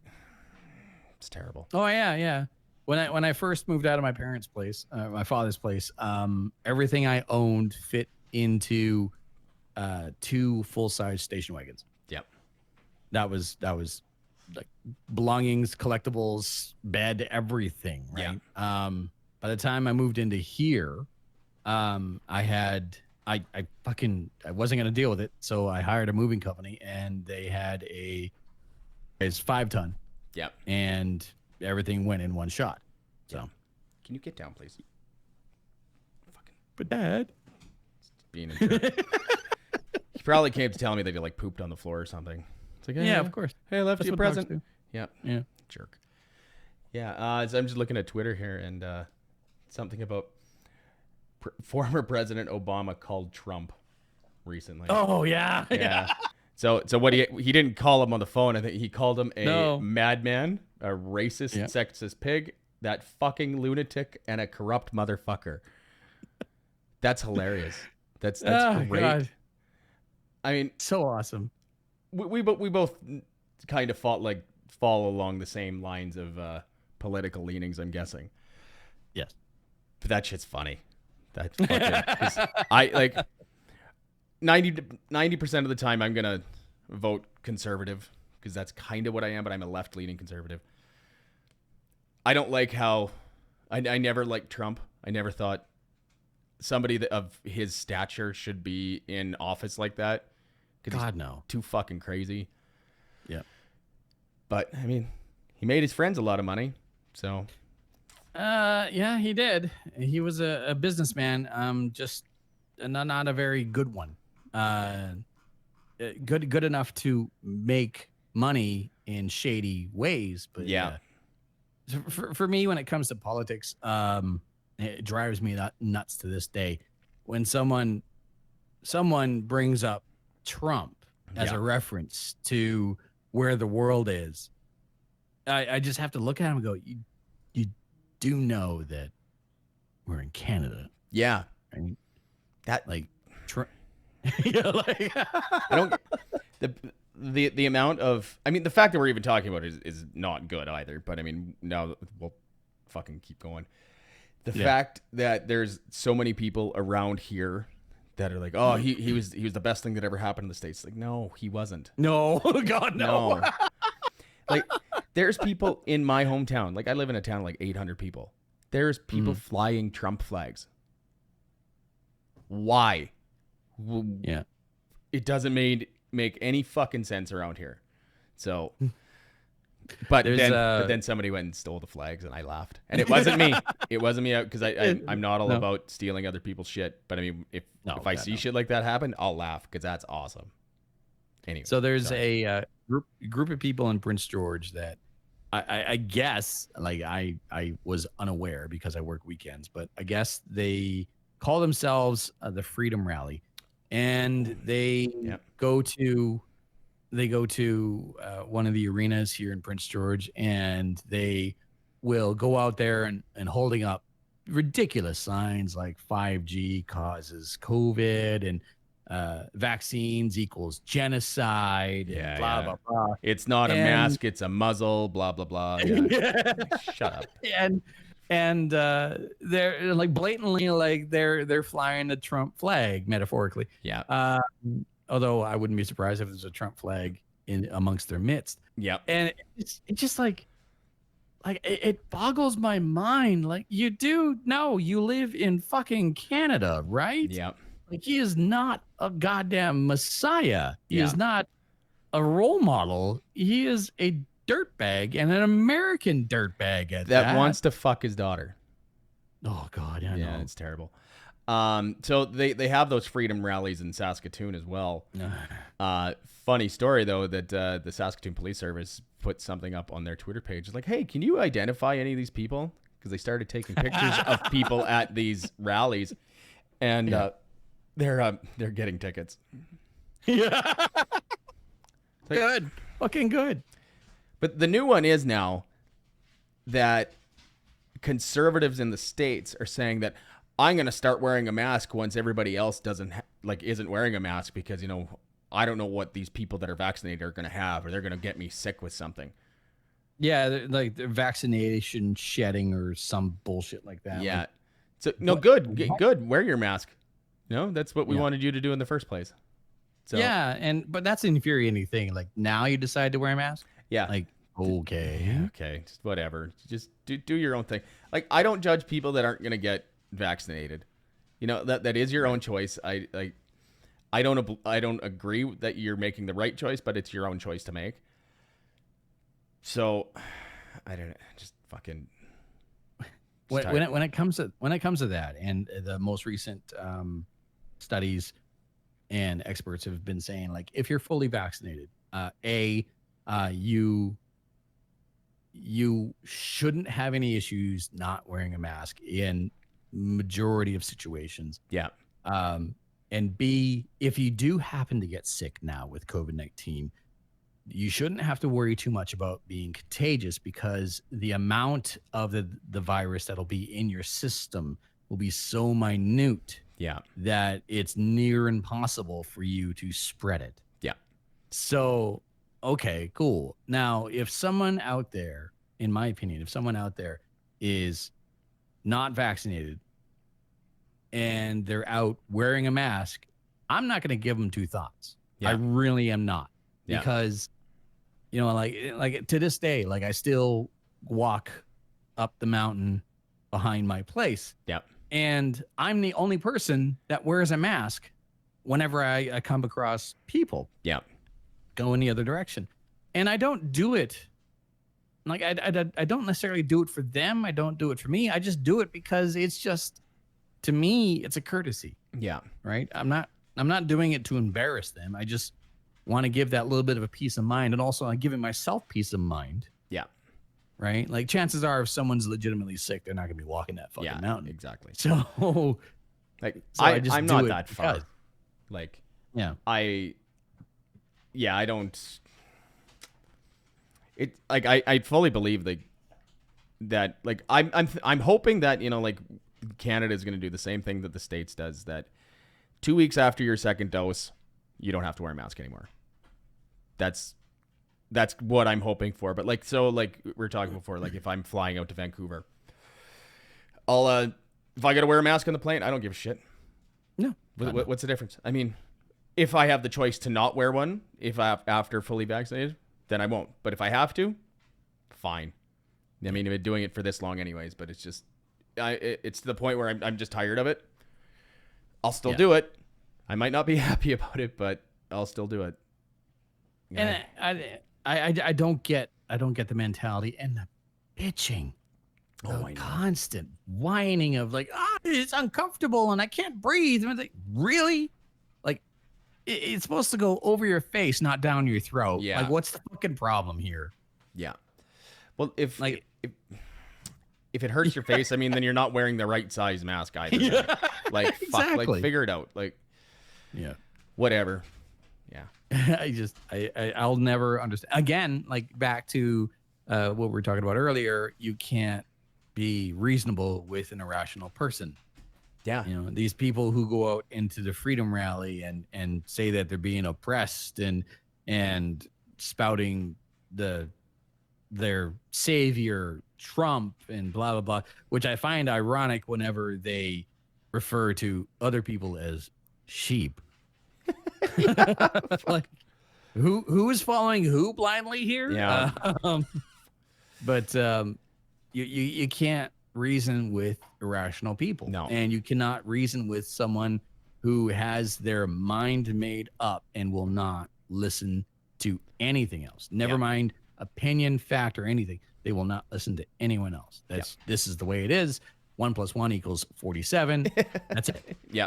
[SPEAKER 1] it's terrible.
[SPEAKER 2] Oh yeah. When I first moved out of my parents' place, my father's place, everything I owned fit into 2 full-size station wagons.
[SPEAKER 1] Yep.
[SPEAKER 2] That was like belongings, collectibles, bed, everything, right?
[SPEAKER 1] Yeah.
[SPEAKER 2] By the time I moved into here, I wasn't gonna deal with it, so I hired a moving company, and they had it's 5-ton.
[SPEAKER 1] Yep.
[SPEAKER 2] And everything went in one shot. So,
[SPEAKER 1] can you get down, please? Fucking.
[SPEAKER 2] But Dad,
[SPEAKER 1] being a jerk. He probably came to tell me that he like pooped on the floor or something. It's like,
[SPEAKER 2] yeah, of course.
[SPEAKER 1] Hey, I left you a present. Yeah. Jerk. Yeah. So I'm just looking at Twitter here, and something about former President Obama called Trump recently.
[SPEAKER 2] Oh yeah.
[SPEAKER 1] Yeah. So what he didn't call him on the phone. I think he called him a madman, a racist, sexist pig, that fucking lunatic, and a corrupt motherfucker. That's hilarious. That's great. God. I mean,
[SPEAKER 2] so awesome.
[SPEAKER 1] We both kind of fall along the same lines of political leanings, I'm guessing.
[SPEAKER 2] Yes.
[SPEAKER 1] But that shit's funny. That's fucking, I like 90% of the time I'm going to vote conservative because that's kind of what I am, but I'm a left-leaning conservative. I don't like how I never liked Trump. I never thought somebody of his stature should be in office like that.
[SPEAKER 2] God, no.
[SPEAKER 1] Too fucking crazy.
[SPEAKER 2] Yeah.
[SPEAKER 1] But, I mean, he made his friends a lot of money, so.
[SPEAKER 2] Yeah, he did. He was a businessman, just not a very good one. Good enough to make money in shady ways, but
[SPEAKER 1] yeah.
[SPEAKER 2] For me, when it comes to politics, it drives me nuts to this day. When someone brings up Trump as a reference to where the world is, I just have to look at him and go, you do know that we're in Canada.
[SPEAKER 1] Yeah.
[SPEAKER 2] Right?
[SPEAKER 1] That
[SPEAKER 2] like, yeah, like
[SPEAKER 1] I don't the amount of, I mean, the fact that we're even talking about it is not good either. But I mean, now we'll fucking keep going. The fact that there's so many people around here that are like, oh, he was the best thing that ever happened in the States. Like, no, he wasn't.
[SPEAKER 2] no, God, no.
[SPEAKER 1] Like, there's people in my hometown. Like, I live in a town of like 800 people. There's people flying Trump flags. Why?
[SPEAKER 2] Yeah.
[SPEAKER 1] It doesn't make any fucking sense around here. So, but then somebody went and stole the flags, and I laughed. And it wasn't me. It wasn't me, because I'm not all about stealing other people's shit. But I mean, if I see shit like that happen, I'll laugh, because that's awesome. Anyway,
[SPEAKER 2] so there's a group of people in Prince George that I guess, like, I was unaware because I work weekends, but I guess they call themselves the Freedom Rally, and they go to one of the arenas here in Prince George, and they will go out there and holding up ridiculous signs like 5G causes COVID and vaccines equals genocide, and blah blah blah.
[SPEAKER 1] It's not a mask, it's a muzzle, blah blah blah. Yeah. Shut up.
[SPEAKER 2] And they're like blatantly, like they're flying the Trump flag, metaphorically.
[SPEAKER 1] Yeah.
[SPEAKER 2] Although I wouldn't be surprised if there's a Trump flag in amongst their midst.
[SPEAKER 1] Yeah.
[SPEAKER 2] And it's just like it boggles my mind. Like, you do know you live in fucking Canada, right?
[SPEAKER 1] Yeah.
[SPEAKER 2] Like, he is not a goddamn messiah. He is not a role model. He is a dirtbag, and an American dirtbag at that.
[SPEAKER 1] Wants to fuck his daughter.
[SPEAKER 2] Oh God, I know.
[SPEAKER 1] It's terrible. So they have those freedom rallies in Saskatoon as well. Funny story though, that the Saskatoon Police Service put something up on their Twitter page. It's like, hey, can you identify any of these people? Because they started taking pictures of people at these rallies, and they're getting tickets.
[SPEAKER 2] Yeah. Good. Fucking good.
[SPEAKER 1] But the new one is now that conservatives in the States are saying that I'm going to start wearing a mask once everybody else isn't wearing a mask, because, you know, I don't know what these people that are vaccinated are going to have, or they're going to get me sick with something.
[SPEAKER 2] Yeah, like the vaccination shedding or some bullshit like that.
[SPEAKER 1] Yeah. So no, good. Wear your mask. No, that's what we wanted you to do in the first place. So
[SPEAKER 2] yeah, but that's an infuriating thing. Like, now you decide to wear a mask.
[SPEAKER 1] Yeah.
[SPEAKER 2] Like, okay,
[SPEAKER 1] just whatever. Just do your own thing. Like, I don't judge people that aren't going to get vaccinated. You know, that is your own choice. I don't agree that you're making the right choice, but it's your own choice to make. So I don't know, just fucking
[SPEAKER 2] when it comes to that, and the most recent studies and experts have been saying, like, if you're fully vaccinated, you shouldn't have any issues not wearing a mask in majority of situations.
[SPEAKER 1] Yeah.
[SPEAKER 2] And B, if you do happen to get sick now with COVID-19, you shouldn't have to worry too much about being contagious, because the amount of the virus that'll be in your system will be so minute that it's near impossible for you to spread it.
[SPEAKER 1] Yeah.
[SPEAKER 2] So, okay, cool. Now, if someone out there, in my opinion, is not vaccinated and they're out wearing a mask, I'm not going to give them two thoughts. Yeah. I really am not. Yeah. Because, you know, like to this day, like, I still walk up the mountain behind my place.
[SPEAKER 1] Yeah.
[SPEAKER 2] And I'm the only person that wears a mask whenever I come across people.
[SPEAKER 1] Yeah.
[SPEAKER 2] Go in the other direction. And I don't do it. Like, I don't necessarily do it for them. I don't do it for me. I just do it because it's just, to me, it's a courtesy.
[SPEAKER 1] Yeah.
[SPEAKER 2] Right. I'm not doing it to embarrass them. I just want to give that little bit of a peace of mind. And also I'm giving myself peace of mind.
[SPEAKER 1] Yeah.
[SPEAKER 2] Right. Like, chances are, if someone's legitimately sick, they're not going to be walking that fucking mountain.
[SPEAKER 1] Exactly.
[SPEAKER 2] So,
[SPEAKER 1] like, I'm not that far. Like, I don't. It, like, I fully believe that I'm hoping that, you know, like, Canada is going to do the same thing that the States does, that 2 weeks after your second dose, you don't have to wear a mask anymore. That's what I'm hoping for. But like we were talking before, like if I'm flying out to Vancouver, I'll if I got to wear a mask on the plane, I don't give a shit.
[SPEAKER 2] No.
[SPEAKER 1] What's the difference? I mean, if I have the choice to not wear one, after fully vaccinated, then I won't. But if I have to, fine. I mean, I've been doing it for this long anyways, but it's just, it's to the point where I'm just tired of it. I'll still do it. I might not be happy about it, but I'll still do it.
[SPEAKER 2] And I don't get the mentality and the bitching. The constant whining of like, it's uncomfortable and I can't breathe. And I'm like, really? Like, it's supposed to go over your face, not down your throat.
[SPEAKER 1] Yeah.
[SPEAKER 2] Like, what's the fucking problem here?
[SPEAKER 1] Yeah. Well, if it hurts your face, I mean, then you're not wearing the right size mask either.
[SPEAKER 2] Yeah,
[SPEAKER 1] like,
[SPEAKER 2] exactly.
[SPEAKER 1] like, figure it out. Like,
[SPEAKER 2] yeah,
[SPEAKER 1] whatever. Yeah.
[SPEAKER 2] I'll never understand. Again, like back to what we were talking about earlier, you can't be reasonable with an irrational person.
[SPEAKER 1] Yeah.
[SPEAKER 2] You know, these people who go out into the Freedom Rally and say that they're being oppressed and spouting their savior Trump and blah blah blah, which I find ironic whenever they refer to other people as sheep. Like, who is following who blindly here?
[SPEAKER 1] Yeah.
[SPEAKER 2] But you can't reason with irrational people.
[SPEAKER 1] No.
[SPEAKER 2] And you cannot reason with someone who has their mind made up and will not listen to anything else. Never mind opinion, fact, or anything. They will not listen to anyone else. This is the way it is. 1 + 1 = 47. That's it.
[SPEAKER 1] Yeah.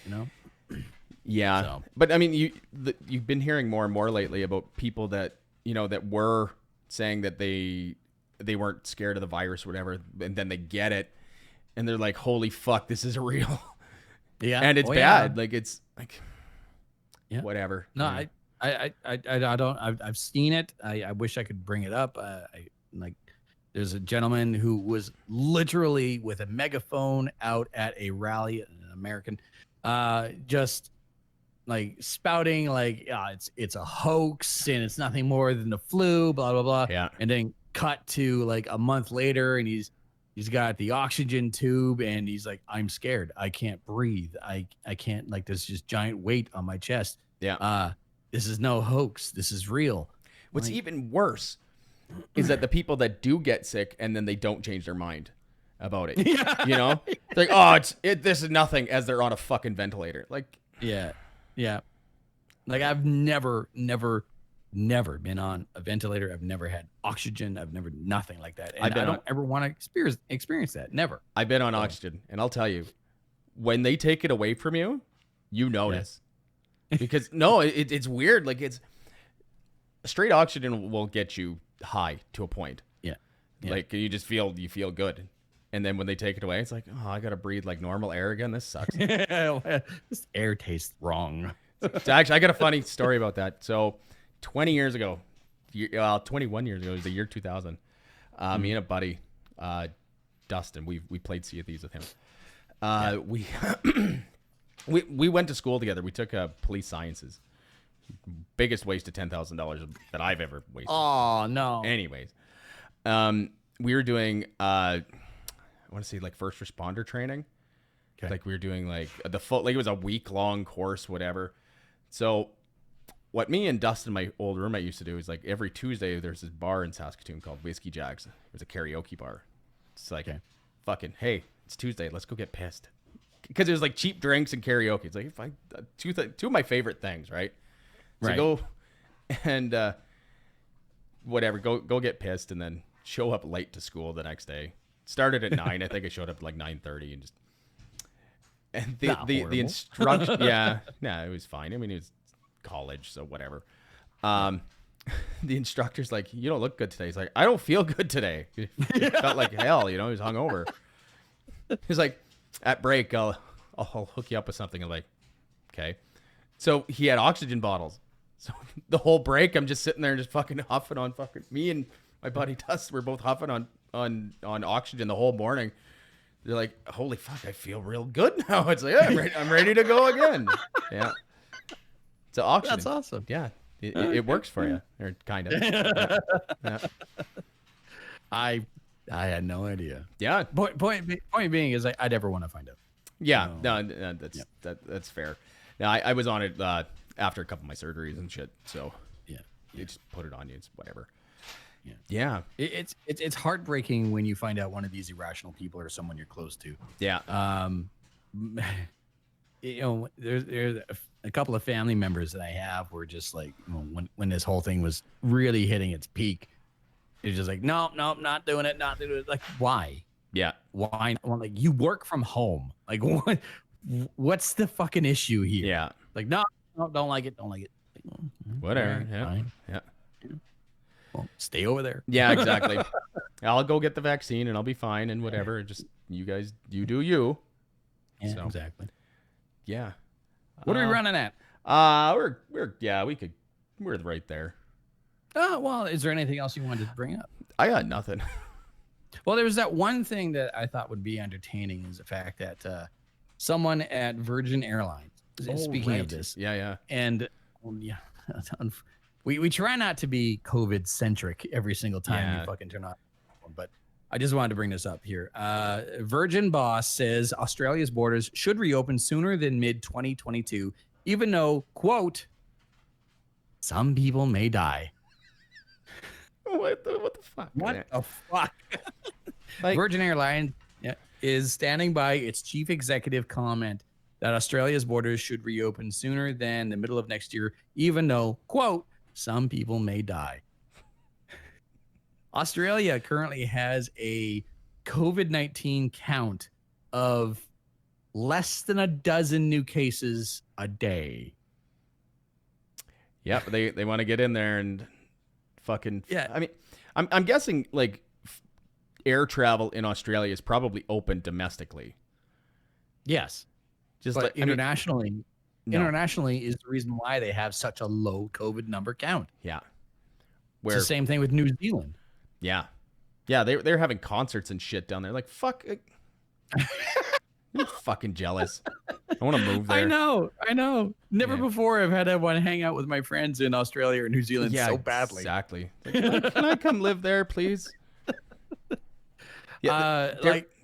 [SPEAKER 2] You know?
[SPEAKER 1] Yeah.
[SPEAKER 2] So.
[SPEAKER 1] But I mean, you've been hearing more and more lately about people that, that were saying that they weren't scared of the virus or whatever, and then they get it and they're like, holy fuck, this is real.
[SPEAKER 2] Yeah.
[SPEAKER 1] And it's bad. Like, it's like, whatever.
[SPEAKER 2] No, I don't, I've seen it. I wish I could bring it up. There's a gentleman who was literally with a megaphone out at a rally, an American, just like spouting like, it's a hoax and it's nothing more than the flu, blah, blah, blah.
[SPEAKER 1] Yeah.
[SPEAKER 2] And then cut to like a month later and he's got the oxygen tube and he's like, I'm scared. I can't breathe. I can't, like, there's just giant weight on my chest.
[SPEAKER 1] Yeah.
[SPEAKER 2] This is no hoax. This is real.
[SPEAKER 1] What's even worse is that the people that do get sick and then they don't change their mind about it. Yeah. It's like, this is nothing, as they're on a fucking ventilator. Like,
[SPEAKER 2] yeah. Like, I've never been on a ventilator. I've never had oxygen. I've never, nothing like that. And I don't ever want to experience that. Never.
[SPEAKER 1] I've been on oxygen, and I'll tell you, when they take it away from you, you notice. Because it's weird. Like, it's straight oxygen will get you high to a point. Yeah. Like, you just feel good. And then when they take it away, it's like, oh, I got to breathe like normal air again. This sucks.
[SPEAKER 2] This air tastes wrong.
[SPEAKER 1] So actually, I got a funny story about that. So 21 years ago, it was the year 2000. Me and a buddy, Dustin, we played Sea of Thieves with him. We went to school together. We took police sciences. Biggest waste of $10,000 that I've ever wasted.
[SPEAKER 2] Oh, no.
[SPEAKER 1] Anyways, we were doing, I want to say like first responder training. Okay. Like we were doing like it was a week-long course, whatever. So what me and Dustin, my old roommate, used to do is like every Tuesday there's this bar in Saskatoon called Whiskey Jacks. It was a karaoke bar. It's like, fucking, hey, it's Tuesday. Let's go get pissed. Because it was like cheap drinks and karaoke. It's like two of my favorite things, right? So go and whatever, go get pissed and then show up late to school the next day. Started at 9. I think I showed up at like 9:30 and the instruction. It was fine. I mean, it was college, so whatever. The instructor's like, you don't look good today. He's like, I don't feel good today. It felt like hell, he was hungover. He's like, at break, I'll hook you up with something. I'm like, okay. So he had oxygen bottles. So the whole break, I'm just sitting there and just fucking huffing on me and my buddy Dust. We're both huffing on oxygen the whole morning. they're like, holy fuck, I feel real good now. It's like, yeah, I'm ready to go again. Yeah. It's an auction.
[SPEAKER 2] That's awesome.
[SPEAKER 1] Yeah. It works for you, or kind of. Yeah. Yeah.
[SPEAKER 2] I had no idea.
[SPEAKER 1] Yeah.
[SPEAKER 2] Point being is I never want to find out.
[SPEAKER 1] Yeah. No, that's fair. Now, I was on it after a couple of my surgeries and shit. So you just put it on you. It's whatever. Yeah.
[SPEAKER 2] It's heartbreaking when you find out one of these irrational people or someone you're close to.
[SPEAKER 1] Yeah.
[SPEAKER 2] There's a couple of family members that I have were just like, when this whole thing was really hitting its peak, it's just like, no, not doing it. Like, why?
[SPEAKER 1] Yeah.
[SPEAKER 2] Why? Well, like, you work from home. Like, what's the fucking issue here?
[SPEAKER 1] Yeah.
[SPEAKER 2] Like, no, don't like it.
[SPEAKER 1] Whatever. Yeah.
[SPEAKER 2] Fine.
[SPEAKER 1] Yeah.
[SPEAKER 2] Well, stay over there.
[SPEAKER 1] Yeah, exactly. I'll go get the vaccine and I'll be fine and whatever. Just you guys, you do you.
[SPEAKER 2] Yeah, so, exactly.
[SPEAKER 1] Yeah.
[SPEAKER 2] What are we running at?
[SPEAKER 1] We're right there.
[SPEAKER 2] Oh, well, is there anything else you wanted to bring up?
[SPEAKER 1] I got nothing.
[SPEAKER 2] Well, there was that one thing that I thought would be entertaining is the fact that someone at Virgin Airlines, speaking of this.
[SPEAKER 1] Yeah.
[SPEAKER 2] And we try not to be COVID centric every single time we fucking turn on. But I just wanted to bring this up here. Virgin boss says Australia's borders should reopen sooner than mid-2022, even though, quote, some people may die.
[SPEAKER 1] What the fuck?
[SPEAKER 2] What the fuck? Like, Virgin Airlines is standing by its chief executive comment that Australia's borders should reopen sooner than the middle of next year, even though, quote, some people may die. Australia currently has a COVID-19 count of less than a dozen new cases a day.
[SPEAKER 1] Yep, they want to get in there and fucking.
[SPEAKER 2] Yeah.
[SPEAKER 1] I mean, I'm guessing like air travel in Australia is probably open domestically.
[SPEAKER 2] Yes,
[SPEAKER 1] just
[SPEAKER 2] but
[SPEAKER 1] like
[SPEAKER 2] internationally, internationally is the reason why they have such a low COVID number count.
[SPEAKER 1] Yeah,
[SPEAKER 2] it's the same thing with New Zealand.
[SPEAKER 1] Yeah, they're having concerts and shit down there. Like fuck, I'm fucking jealous. I want to move there.
[SPEAKER 2] I know. Never before I've had to want to hang out with my friends in Australia or New Zealand so badly.
[SPEAKER 1] Exactly. Like, can I come live there, please? Yeah,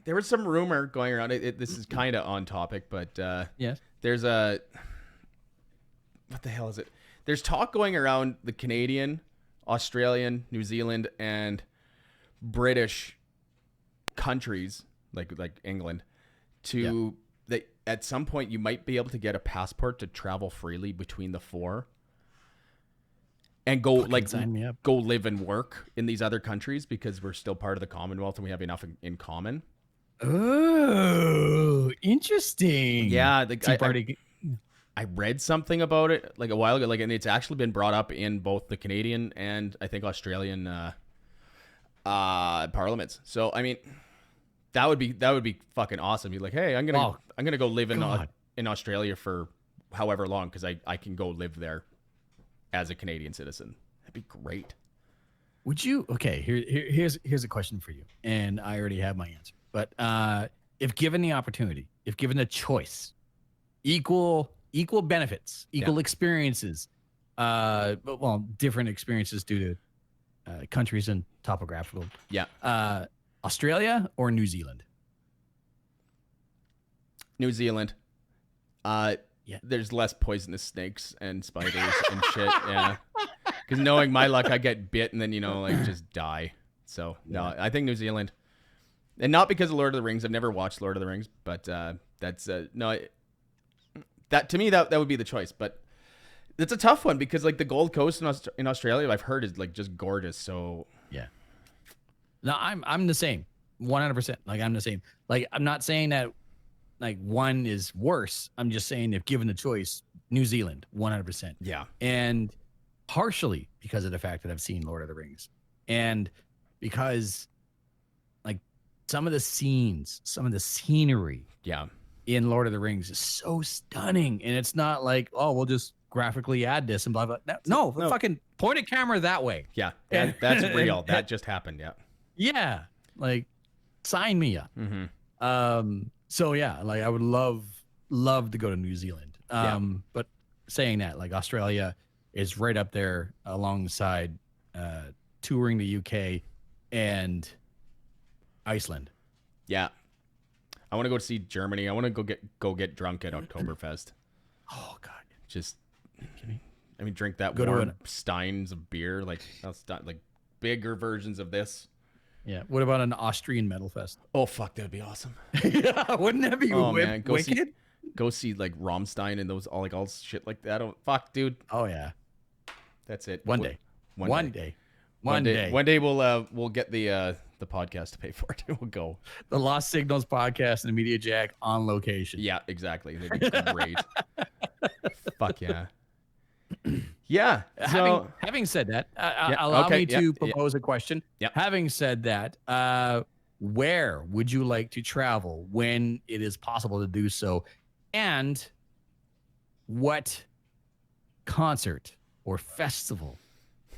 [SPEAKER 1] there was some rumor going around. This is kind of on topic, but
[SPEAKER 2] yes,
[SPEAKER 1] there's what the hell is it? There's talk going around the Canadian, Australian, New Zealand, and British countries like England that at some point you might be able to get a passport to travel freely between the four and go go live and work in these other countries because we're still part of the Commonwealth and we have enough in common.
[SPEAKER 2] Oh, interesting.
[SPEAKER 1] Yeah, I read something about it like a while ago, and it's actually been brought up in both the Canadian and I think Australian parliaments. So I mean, that would be fucking awesome. You're like, hey, I'm gonna go live in Australia for however long because I can go live there as a Canadian citizen. That'd be great.
[SPEAKER 2] Would you? Okay, here's a question for you, and I already have my answer. But if given the opportunity, if given the choice, equal benefits, equal experiences, different experiences due to countries and topographical.
[SPEAKER 1] Yeah.
[SPEAKER 2] Australia or New Zealand?
[SPEAKER 1] New Zealand. There's less poisonous snakes and spiders and shit. Yeah. Because knowing my luck, I get bit and then just die. So no, I think New Zealand, and not because of Lord of the Rings. I've never watched Lord of the Rings, but that's no. That to me that would be the choice, but it's a tough one because like the Gold Coast in Australia, I've heard is like just gorgeous. So
[SPEAKER 2] yeah. No, I'm the same, 100%. Like I'm the same. Like I'm not saying that like one is worse. I'm just saying if given the choice, New Zealand, 100%.
[SPEAKER 1] Yeah.
[SPEAKER 2] And partially because of the fact that I've seen Lord of the Rings, and because like some of the scenes, some of the scenery, in Lord of the Rings is so stunning, and it's not like, oh, we'll just graphically add this and blah blah. No. Fucking point a camera that way.
[SPEAKER 1] Yeah, that's real. That just happened. Yeah.
[SPEAKER 2] Yeah, like sign me up.
[SPEAKER 1] Mm-hmm.
[SPEAKER 2] So yeah, like I would love to go to New Zealand. But saying that, like Australia is right up there alongside touring the UK and Iceland.
[SPEAKER 1] Yeah. I want to go see Germany. I want to go get drunk at Oktoberfest.
[SPEAKER 2] Oh God.
[SPEAKER 1] Just I mean drink that
[SPEAKER 2] Go to
[SPEAKER 1] warm steins of beer, like bigger versions of this.
[SPEAKER 2] Yeah. What about an Austrian metal fest?
[SPEAKER 1] Oh fuck, that would be awesome.
[SPEAKER 2] Yeah, wouldn't that be
[SPEAKER 1] man,
[SPEAKER 2] wicked?
[SPEAKER 1] Go see like Rammstein and those all shit like that. Oh, fuck, dude.
[SPEAKER 2] Oh yeah.
[SPEAKER 1] That's it.
[SPEAKER 2] One day. One day.
[SPEAKER 1] One day we'll get the podcast to pay for it. We'll go.
[SPEAKER 2] The Lost Signals podcast and Media Jack on location.
[SPEAKER 1] Yeah, exactly. That'd be great. Fuck yeah. Yeah. So
[SPEAKER 2] having said that, allow me to propose a question.
[SPEAKER 1] Yeah.
[SPEAKER 2] Having said that, where would you like to travel when it is possible to do so, and what concert or festival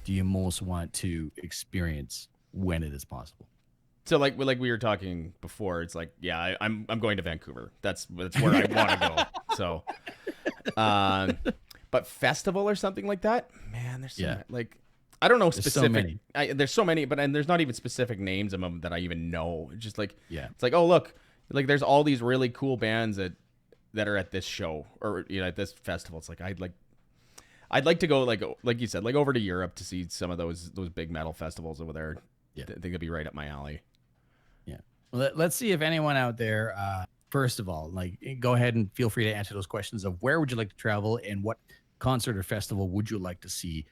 [SPEAKER 2] do you most want to experience when it is possible?
[SPEAKER 1] So like we were talking before, it's like, yeah, I'm going to Vancouver. That's where I want to go. So, but festival or something like that, man. There's so many, like, I don't know specific. There's so many, but there's not even specific names of them that I even know. It's just like, it's like, oh look, like there's all these really cool bands that are at this show or at this festival. It's like I'd like to go like you said, like over to Europe to see some of those big metal festivals over there. Yeah, I think it'd be right up my alley.
[SPEAKER 2] Yeah. Well, let's see if anyone out there, first of all, like go ahead and feel free to answer those questions of where would you like to travel and what concert or festival would you like to see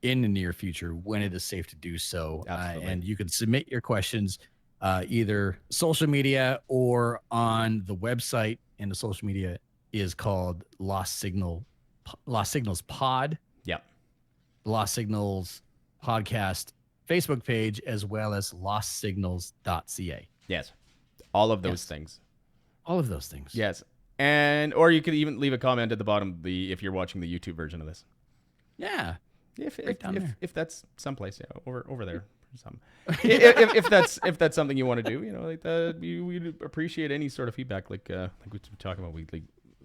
[SPEAKER 2] in the near future when it is safe to do so. And you can submit your questions either social media or on the website, and the social media is called Lost Signals Pod.
[SPEAKER 1] Yep.
[SPEAKER 2] Lost Signals Podcast Facebook page, as well as lostsignals.ca.
[SPEAKER 1] Yes. All of those things.
[SPEAKER 2] All of those things.
[SPEAKER 1] Yes. Or you could even leave a comment at the bottom if you're watching the YouTube version of this.
[SPEAKER 2] Yeah.
[SPEAKER 1] If that's someplace, over there or something. if that's something you want to do, like we'd appreciate any sort of feedback, like we were talking about. We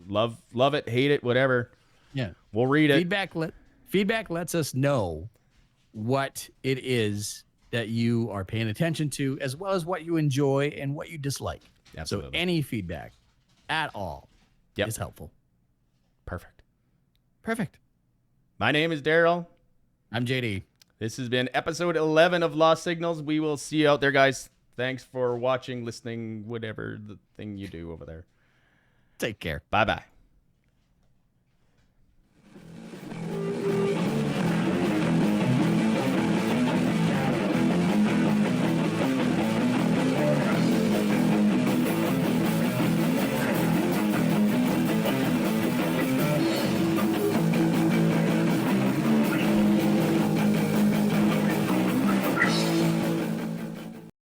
[SPEAKER 1] love it, hate it, whatever.
[SPEAKER 2] Yeah,
[SPEAKER 1] we'll read it.
[SPEAKER 2] Feedback lets us know what it is that you are paying attention to, as well as what you enjoy and what you dislike. Absolutely. So any feedback at all is helpful. Perfect. My name is Darrell. I'm JD. This has been episode 11 of Lost Signals. We will see you out there, guys. Thanks for watching, listening, whatever the thing you do over there. Take care. Bye-bye.